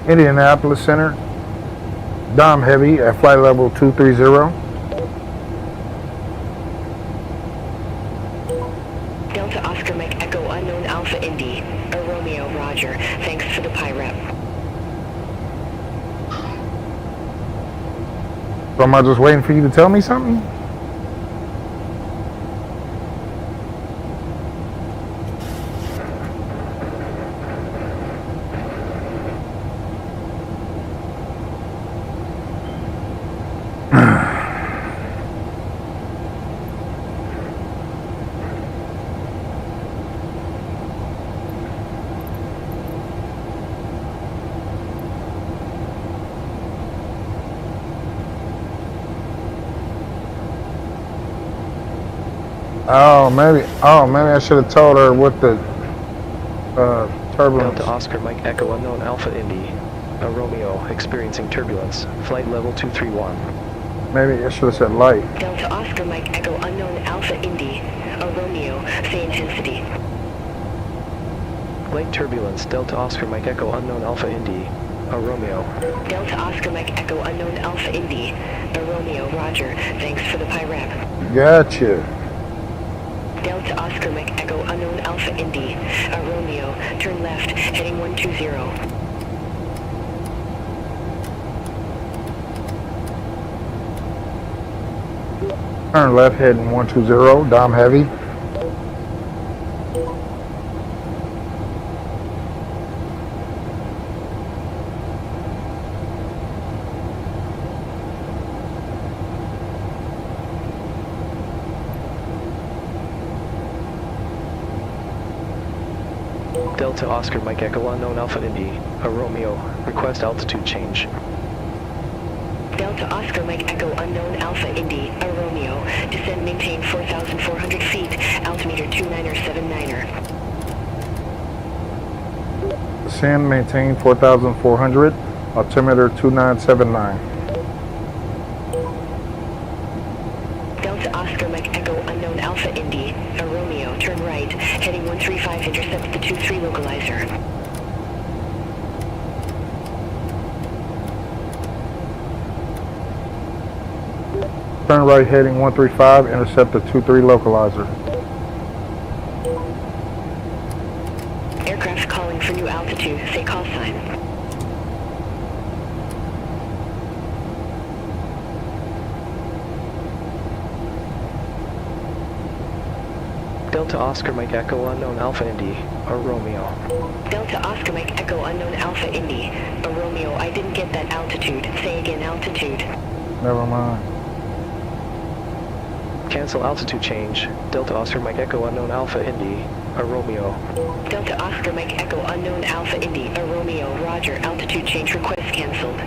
Indianapolis Center, Dom Heavy at flight level 230. Delta Oscar Mike Echo unknown Alpha Indy, Romeo, roger, thanks for the Pi Rep. So am I just waiting for you to tell me something? Maybe I should have told her what the turbulence. Delta Oscar Mike Echo unknown Alpha Indy, Romeo, experiencing turbulence, flight level 231. Maybe I should have said light. Delta Oscar Mike Echo unknown Alpha Indy, Romeo, say intensity. Light turbulence, Delta Oscar Mike Echo unknown Alpha Indy, Romeo. Delta Oscar Mike Echo unknown Alpha Indy, Romeo, roger, thanks for the Pi Rep. Gotcha. Delta Oscar Mike Echo unknown Alpha Indy, Romeo, turn left, heading 120. Turn left heading 120, Dom Heavy. Delta Oscar Mike Echo unknown Alpha Indy, Romeo, request altitude change. Delta Oscar Mike Echo Unknown Alpha Indy, a Romeo. Descend maintain 4,400 feet, altimeter 2979er. Descend, maintain 4,400, altimeter 2979. Delta Oscar Mike Echo Unknown Alpha Indy, a Romeo, turn right, heading 135, intercept the 23 localizer. Turn right heading 135, intercept the 23 localizer. Aircraft calling for new altitude, say call sign. Delta Oscar Mike Echo Unknown Alpha Indy, a Romeo. Delta Oscar Mike Echo Unknown Alpha Indy, a Romeo. I didn't get that altitude. Say again altitude. Never mind. Cancel altitude change. Delta Oscar Mike Echo Unknown Alpha Indy, a Romeo. Delta Oscar Mike Echo Unknown Alpha Indy, a Romeo. Roger, altitude change request canceled.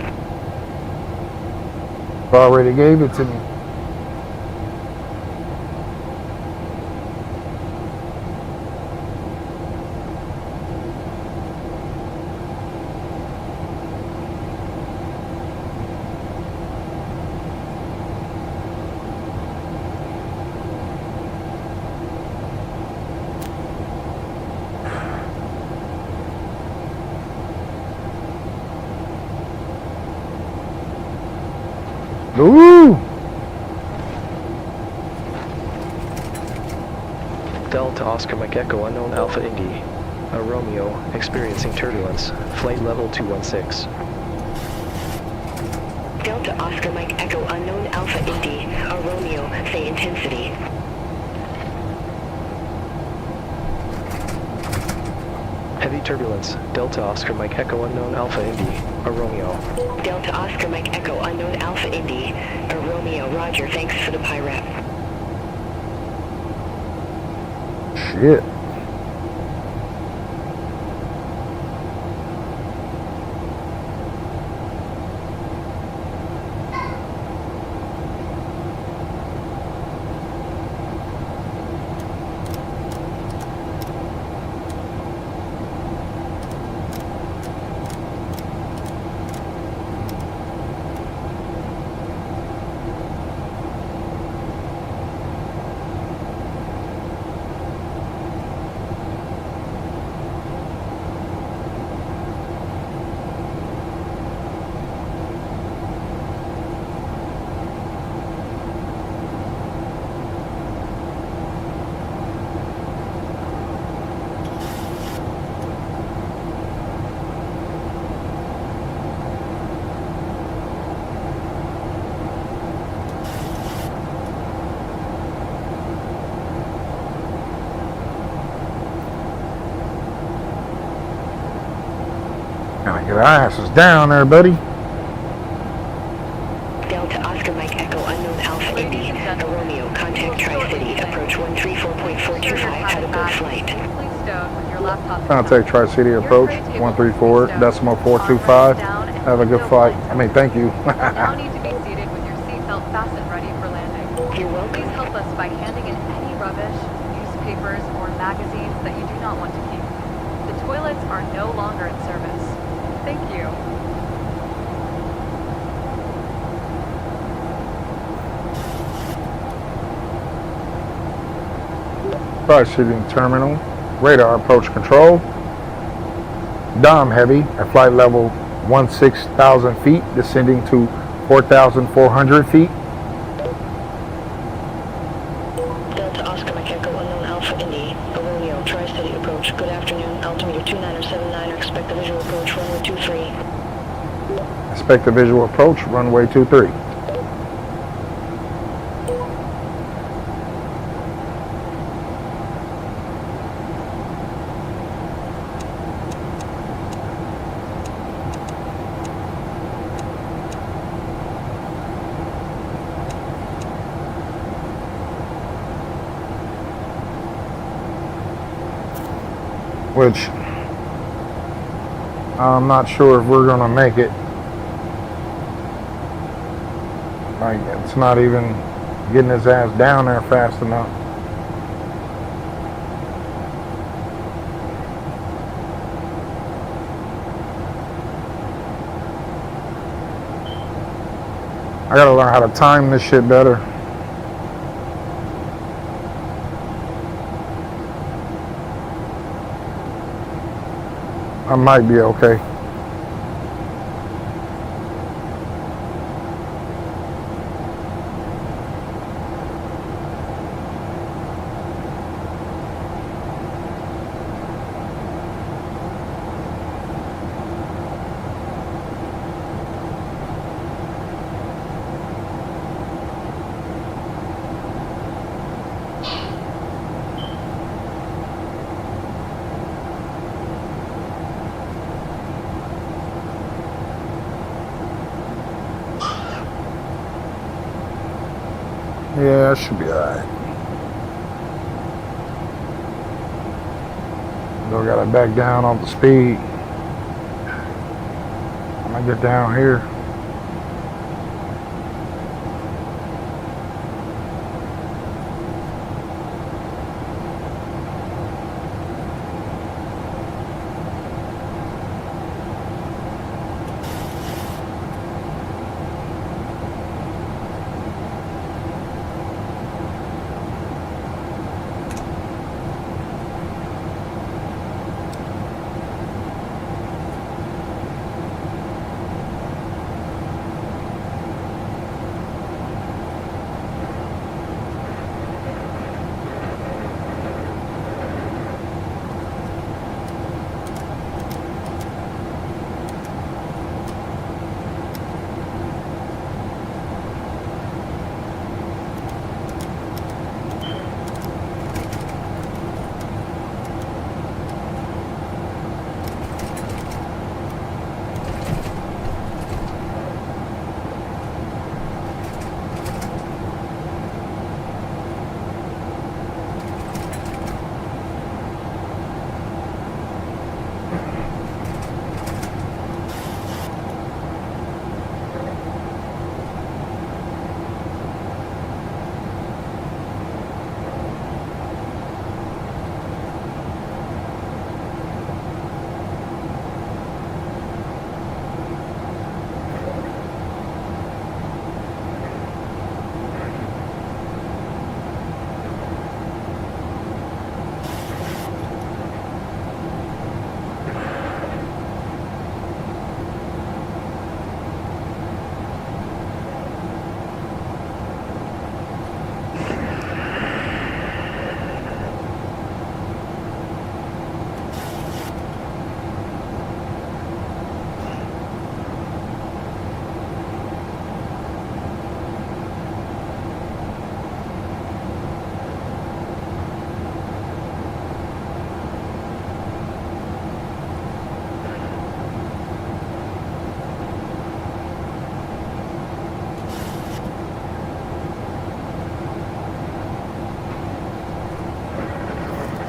Already gave it to me. Ooh! Delta Oscar Mike Echo Unknown Alpha Indy, a Romeo, experiencing turbulence, flight level 216. Delta Oscar Mike Echo Unknown Alpha Indy, a Romeo. Say intensity. Heavy turbulence. Delta Oscar Mike Echo Unknown Alpha Indy, a Romeo. Delta Oscar Mike Echo Unknown Alpha Indy, a Romeo. Roger, thanks for the PIREP. Shit. Gotta get our asses down there, buddy. Delta Oscar Mike Echo Unknown Alpha Indy, a Romeo. Contact Tri-City. Approach 134.425. Have a good flight. Please stowed with your laptop. Contact Tri-City approach 134.425. Have a good flight. I mean, thank you. Now need to be seated with your seatbelt fastened ready for landing. You're welcome. Please help us by handing in any rubbish, newspapers, or magazines that you do not want to keep. The toilets are no longer in service. Thank you. Tri-City Terminal. Radar approach control. Dom Heavy at flight level 16,000 feet, descending to 4,400 feet. Delta Oscar Mike Echo Unknown Alpha Indy, a Romeo. Tri-City approach. Good afternoon. Altimeter 2979. Expect the visual approach. Runway 23. Expect the visual approach, runway 23. Which I'm not sure if we're gonna make it. Like, it's not even getting his ass down there fast enough. I gotta learn how to time this shit better. I might be okay. Yeah, it should be alright. Still gotta back down on the speed. When I get down here.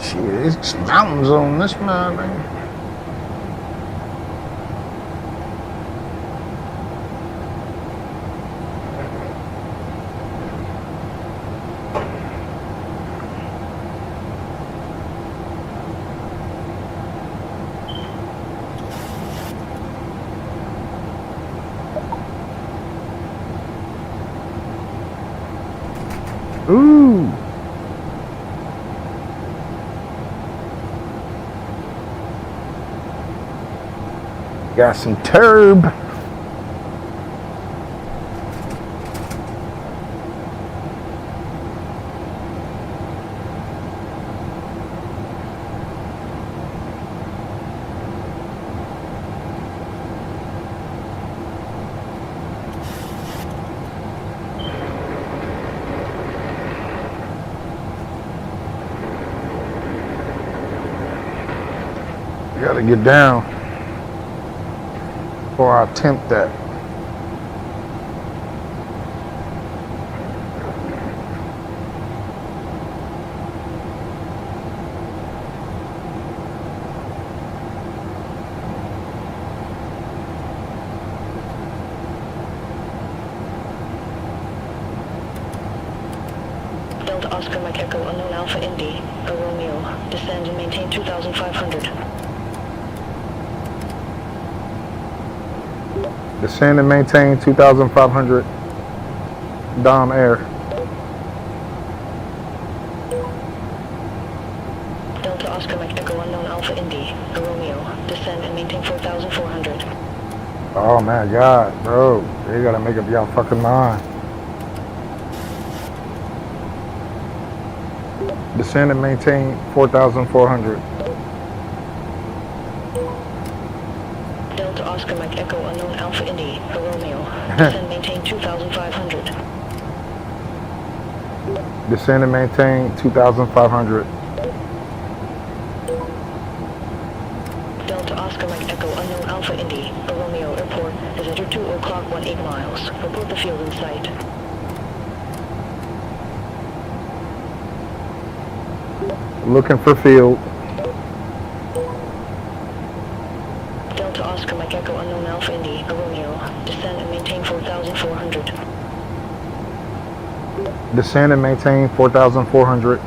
Shit, it's mountains on this mountain. Ooh. Got some turb. Gotta get down before I attempt that. Delta Oscar Mike Echo unknown Alpha Indy, a Romeo. Descend and maintain 2,500. Descend and maintain 2,500. Dom Air. Delta Oscar Mike Echo unknown Alpha Indy, a Romeo. Descend and maintain 4,400. Oh my God, bro. You gotta make up y'all fucking mind. Descend and maintain 4,400. Delta Oscar Mike Echo unknown Alpha Indy, a Romeo. Descend maintain 2,500. Descend and maintain 2,500. Delta Oscar Mike Echo unknown Alpha Indy, a Romeo airport has entered 2 o'clock 18 miles. Report the field in sight. Looking for field. Delta Oscar Mike Echo unknown Alpha Indy, a Romeo. Descend and maintain 4,400. Descend and maintain 4,400.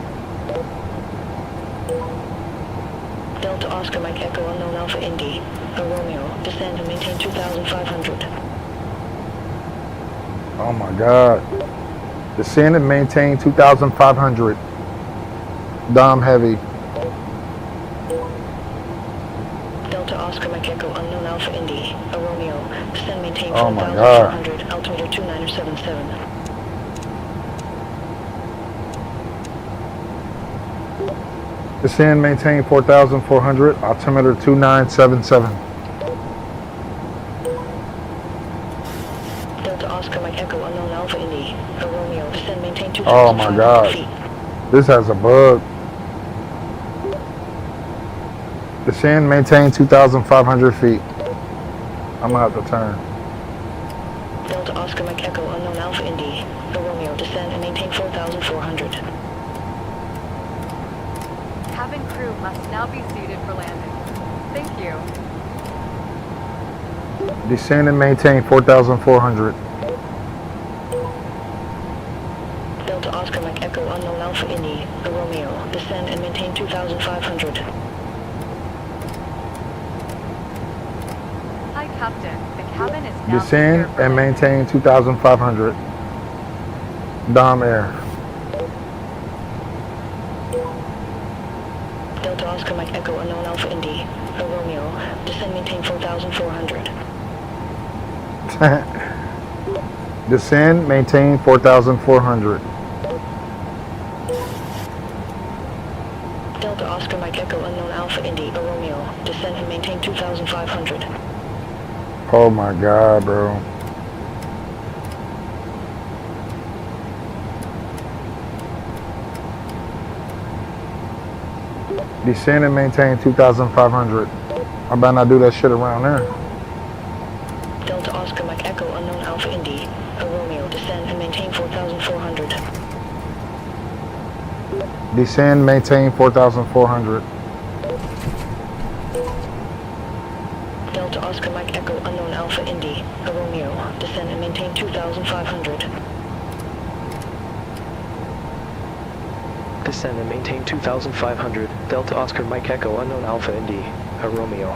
Delta Oscar Mike Echo unknown Alpha Indy, a Romeo. Descend and maintain 2,500. Oh my God. Descend and maintain 2,500. Dom Heavy. Delta Oscar Mike Echo unknown Alpha Indy, a Romeo. Descend maintain Oh my God. 4,400. Altimeter 2977. Descend, maintain 4,400, altimeter 2977. Delta Oscar Mike Echo unknown Alpha Indy, a Romeo. Descend maintain 2,500 Oh my God. feet. This has a bug. Descend, maintain 2,500 feet. I'm gonna have to turn. Delta Oscar Mike Echo unknown Alpha Indy, a Romeo. Descend and maintain 4,400. Cabin crew must now be seated for landing. Thank you. Descend and maintain 4,400. Delta Oscar Mike Echo unknown Alpha Indy, a Romeo. Descend and maintain 2,500. Hi, Captain. The cabin is now Descend secure for and landing. maintain 2,500. Dom Air. Delta Oscar Mike Echo unknown Alpha Indy, a Romeo. Descend maintain 4,400. Descend, maintain 4,400. Delta Oscar Mike Echo unknown Alpha Indy, a Romeo. Descend and maintain 2,500. Oh my God, bro. Descend and maintain 2,500. I better not do that shit around there. Delta Oscar Mike Echo unknown Alpha Indy, a Romeo. Descend and maintain 4,400. Descend, maintain 4,400. Delta Oscar Mike Echo unknown Alpha Indy, a Romeo. Descend and maintain 2,500. Descend and maintain 2,500. Delta Oscar Mike Echo unknown Alpha Indy, a Romeo.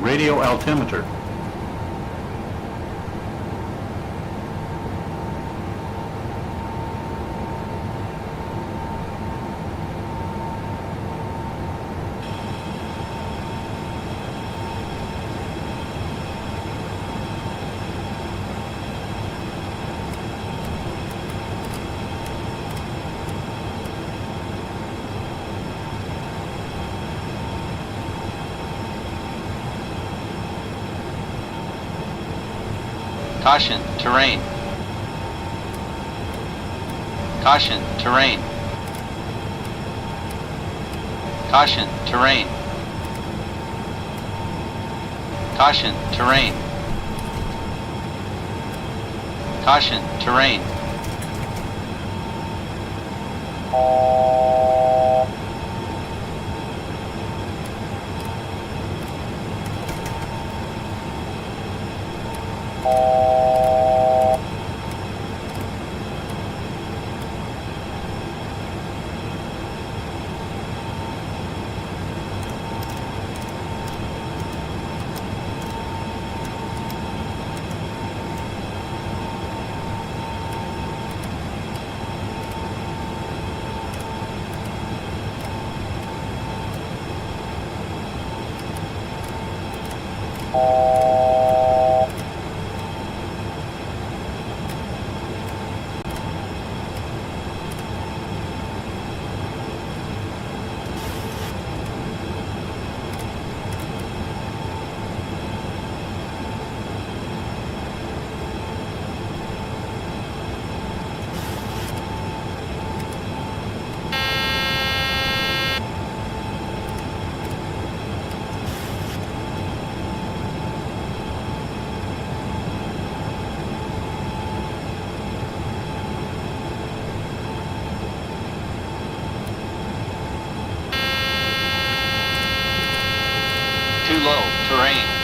Radio altimeter. Caution, terrain. Caution, terrain. Caution, terrain. Caution, terrain. Caution, terrain. Too low, terrain.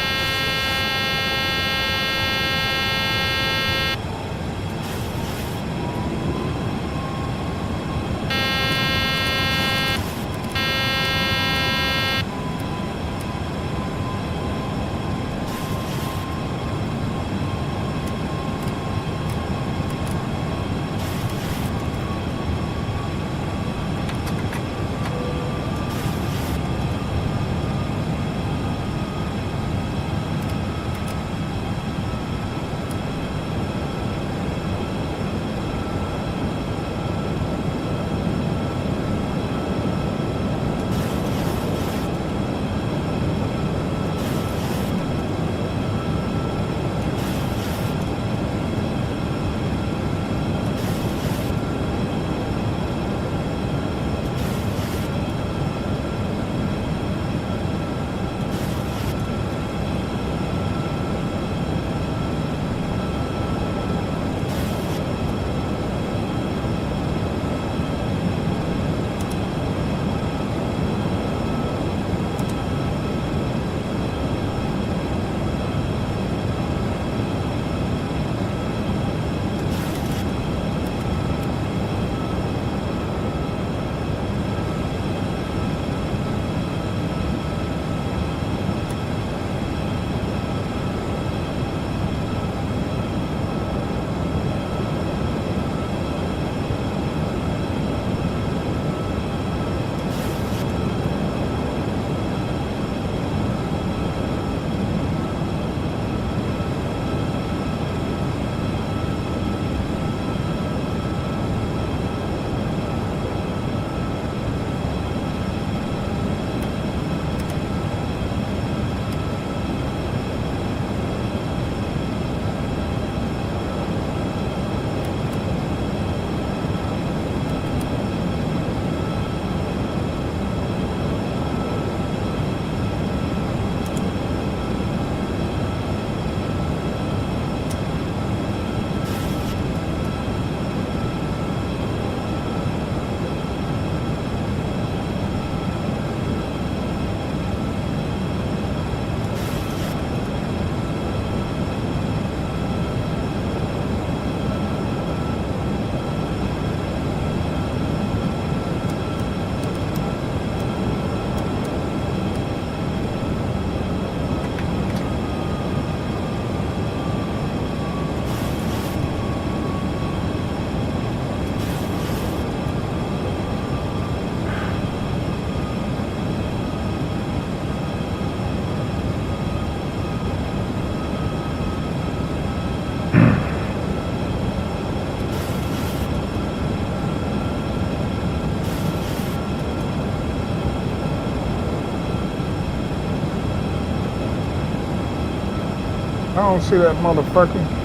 I don't see that motherfucker.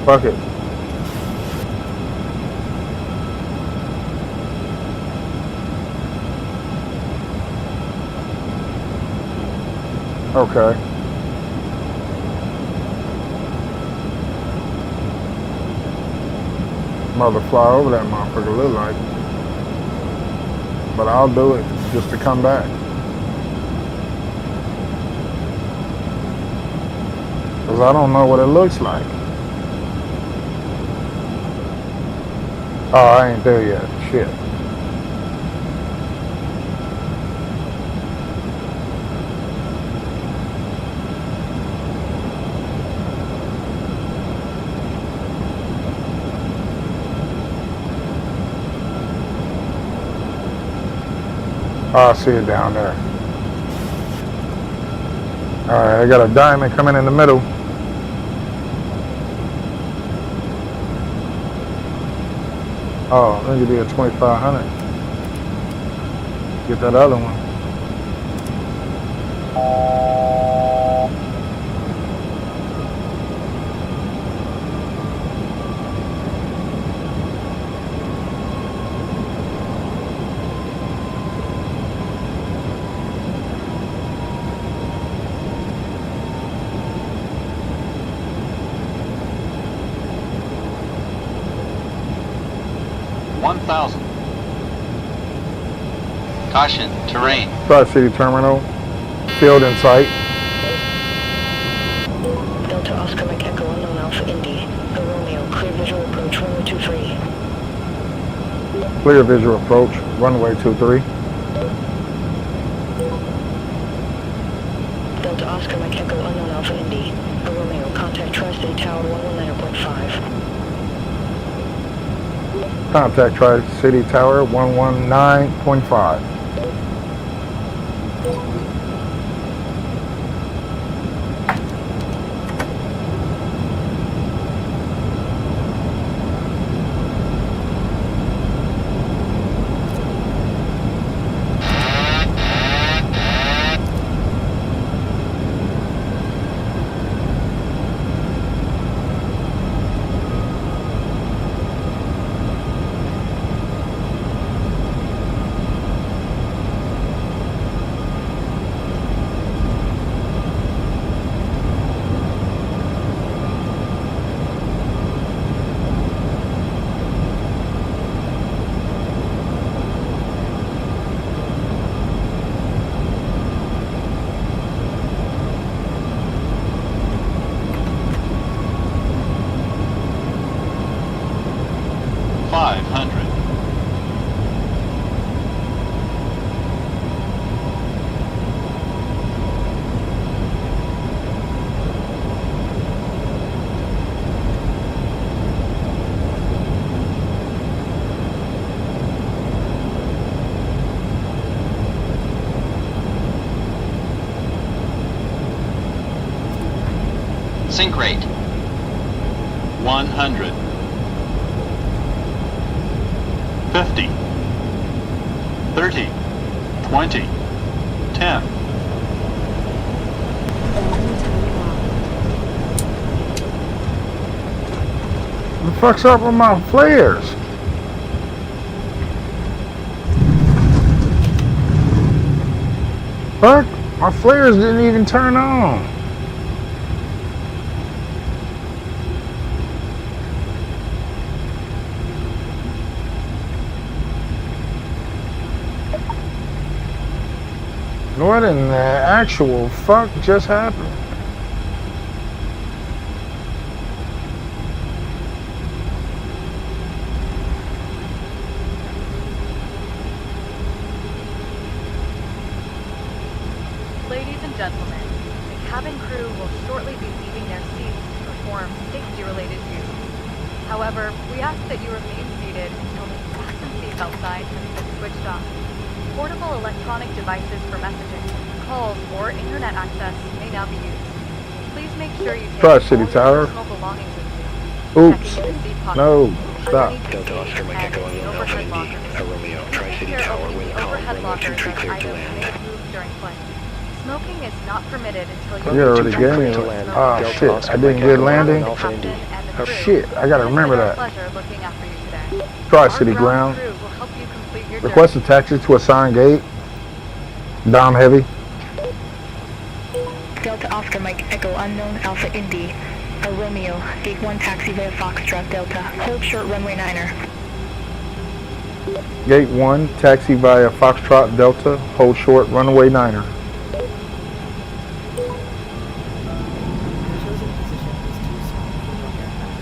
Fuck it. Okay. Mother fly over that motherfucker look like. But I'll do it just to come back. Cause I don't know what it looks like. Oh, I ain't there yet. Shit. Oh, I see it down there. Alright, I got a diamond coming in the middle. Oh, let me be a 2500. Get that other one. Caution, terrain. Tri-City Terminal. Field in sight. Delta Oscar Mike Echo Unknown Alpha Indy. Romeo, clear visual approach, runway 23. Clear visual approach, runway 23. Delta Oscar Mike Echo Unknown Alpha Indy. Romeo, contact Tri-City Tower 119.5. Contact Tri-City Tower 119.5. Sync rate. 100. 50. 30. 20. 10. What the fuck's up with my flares? Fuck, my flares didn't even turn on. What in the actual fuck just happened? Ladies and gentlemen, the cabin crew will shortly be leaving their seats to perform safety-related duties. However, we ask that you remain seated until the fasten seatbelt sign has been switched off. Portable electronic devices for messaging, calls, or internet access may now be used. Please make sure you take Tri-City all your Tower. personal belongings with you. Oops. Checking your seat pockets, No, stop. underneath the Delta seat, Oscar Mike and Echo the Unknown Alpha overhead Indy. lockers. Romeo, Please Tri-City take care Tower, only wind the calm, overhead runway lockers 23 as cleared to items may land. move during flight. Smoking is not permitted until You already gave me. smoking Oh is shit, I didn't get landing. the captain and the Shit, I gotta remember that. Pleasure looking after you today. Tri-City Our ground. crew will help you complete your Request a taxi to assigned gate. Dom heavy. Delta Oscar Mike Echo Unknown Alpha Indy. A Romeo. Gate 1 taxi via Foxtrot Delta. Hold short runway 9er. Gate 1, taxi via Foxtrot Delta, hold short, runway 9er. The chosen position is too small for your aircraft.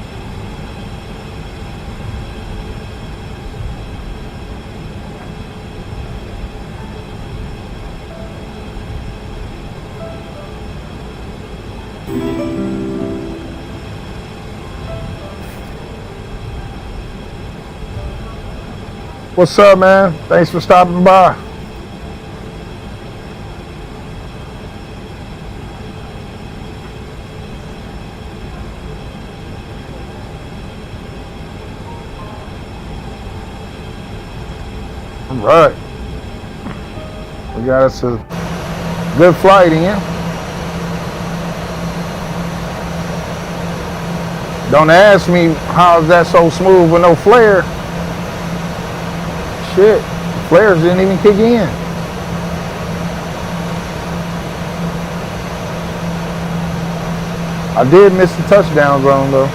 What's up, man? Thanks for stopping by. All right. We got us a good flight in. Don't ask me how's that so smooth with no flare. Shit, flares didn't even kick in. I did miss the touchdown zone though.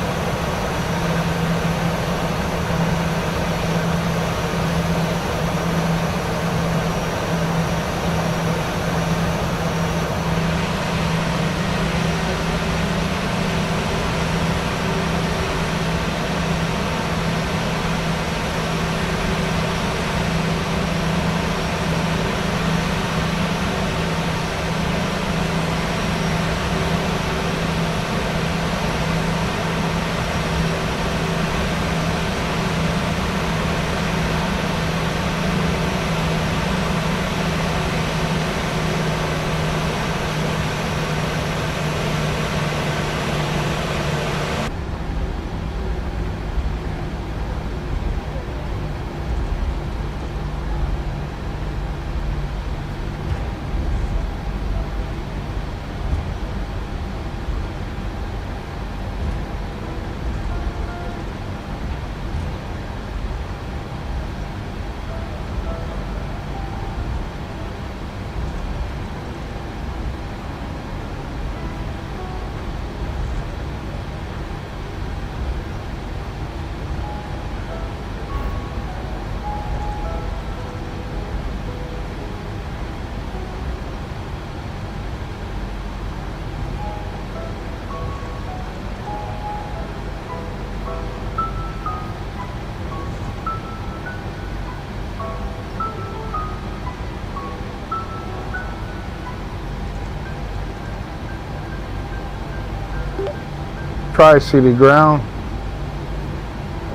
Tri-City ground.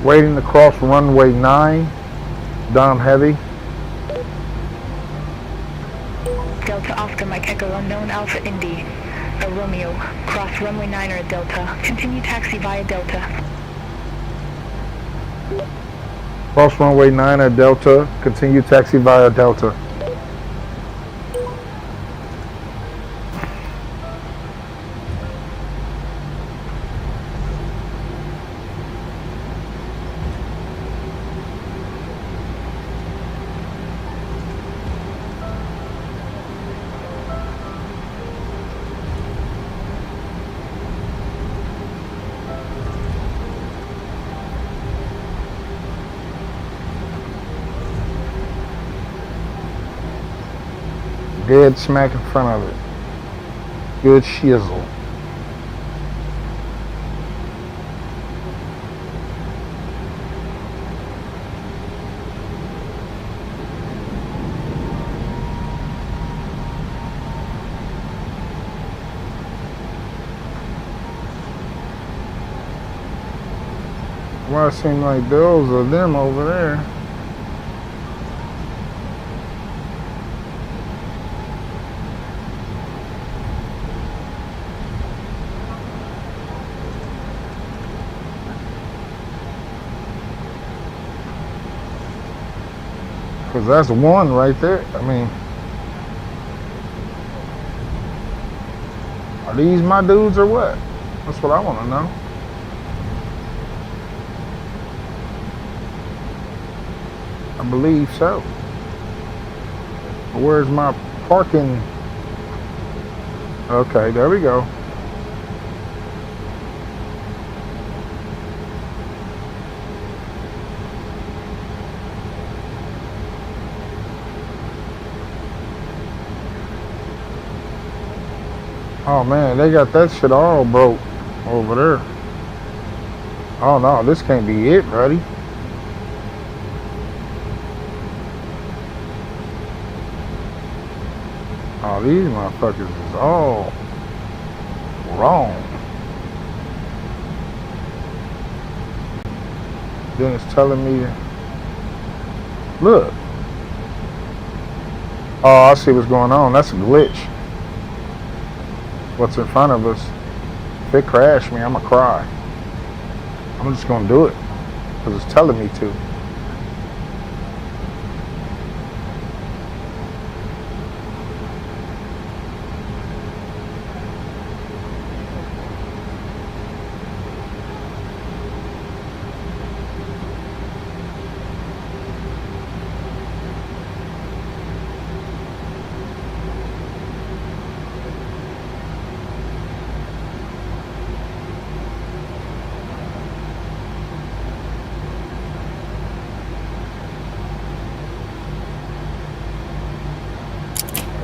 Waiting to cross runway 9. Dom heavy. Delta Oscar Mike Echo Unknown Alpha Indy. A Romeo. Cross runway 9er at Delta. Continue taxi via Delta. Cross runway 9 at Delta. Continue taxi via Delta. Dead smack in front of it. Good shizzle. Well, it seemed like those are them over there. Because that's one right there. I mean, are these my dudes or what? That's what I want to know. I believe so. Where's my parking? Okay, there we go. Oh man, they got that shit all broke over there. Oh no, this can't be it, buddy. Oh, these motherfuckers is all wrong. Then it's telling me, look. Oh, I see what's going on. That's a glitch. What's in front of us? If it crashed me, I'ma cry. I'm just gonna do it because it's telling me to.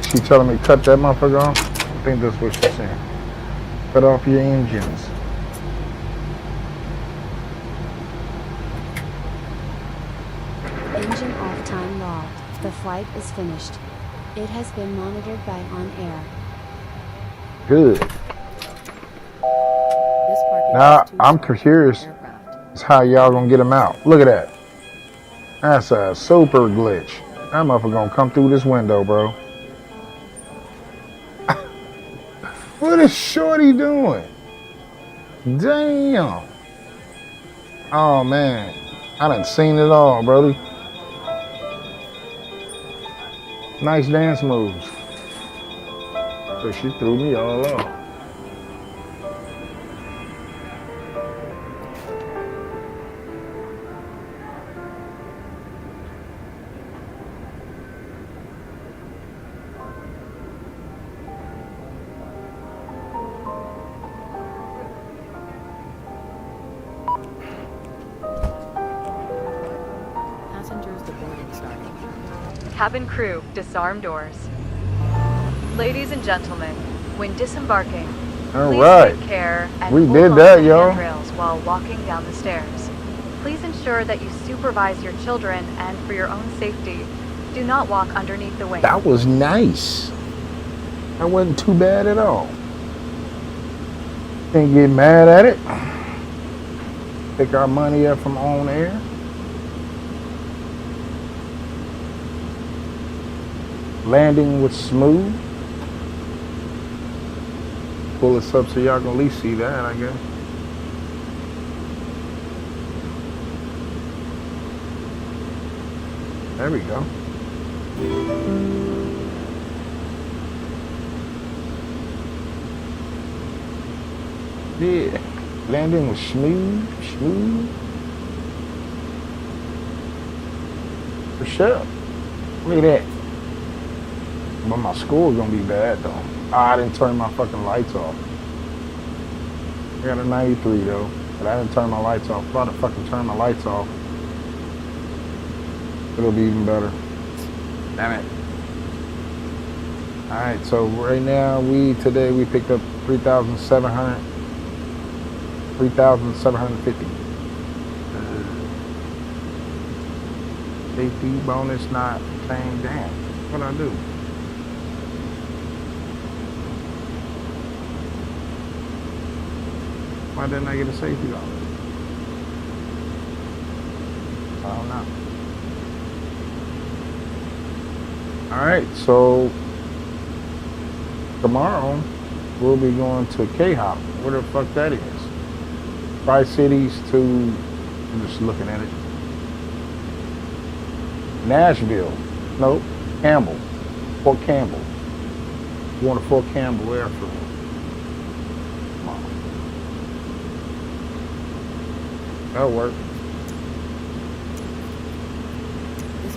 She telling me cut that motherfucker off? I think that's what she's saying. Cut off your engines. Engine off time logged. The flight is finished. It has been monitored by On Air. Good. Now I'm curious is how y'all gonna get them out. Look at that. That's a super glitch. That motherfucker gonna come through this window, bro. What is Shorty doing? Damn. Oh man, I done seen it all, brody. Nice dance moves. So she threw me all off. Cabin crew, disarm doors. Ladies and gentlemen, when disembarking, please take care and hold on to the handrails while walking down the stairs. Please ensure that you supervise your children and for your own safety, do not walk underneath the wing. That was nice. That wasn't too bad at all. Can't get mad at it. Pick our money up from On Air. Landing was smooth. Pull this up so y'all can at least see that, I guess. There we go. Yeah, landing was smooth. For sure. Look at that. But my score gonna be bad though. I didn't turn my fucking lights off. I got a 93 though, but I didn't turn my lights off. If I fucking turn my lights off, it'll be even better. Damn it. Alright, so right now today we picked up 3,750. Safety bonus not paying. Damn. What'd I do? Why didn't I get a safety bonus? I don't know. Alright, so tomorrow we'll be going to K-Hop. Where the fuck that is? Tri-Cities to, I'm just looking at it. Nashville. Nope. Campbell. Fort Campbell. Going to Fort Campbell Airfield. That'll work. This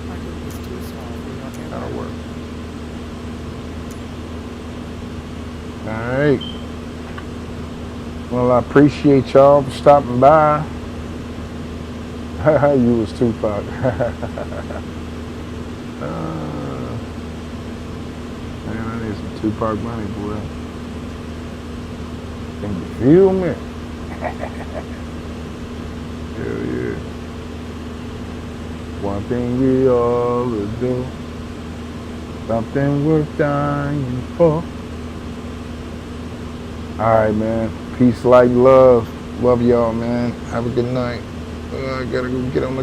Well, I appreciate y'all for stopping by. You was Tupac. Man, I need some Tupac money, boy. Can you feel me? Hell yeah. One thing we all do. Something worth dying for. Alright, man. Peace, light, love. Love y'all, man. Have a good night. I gotta go get on the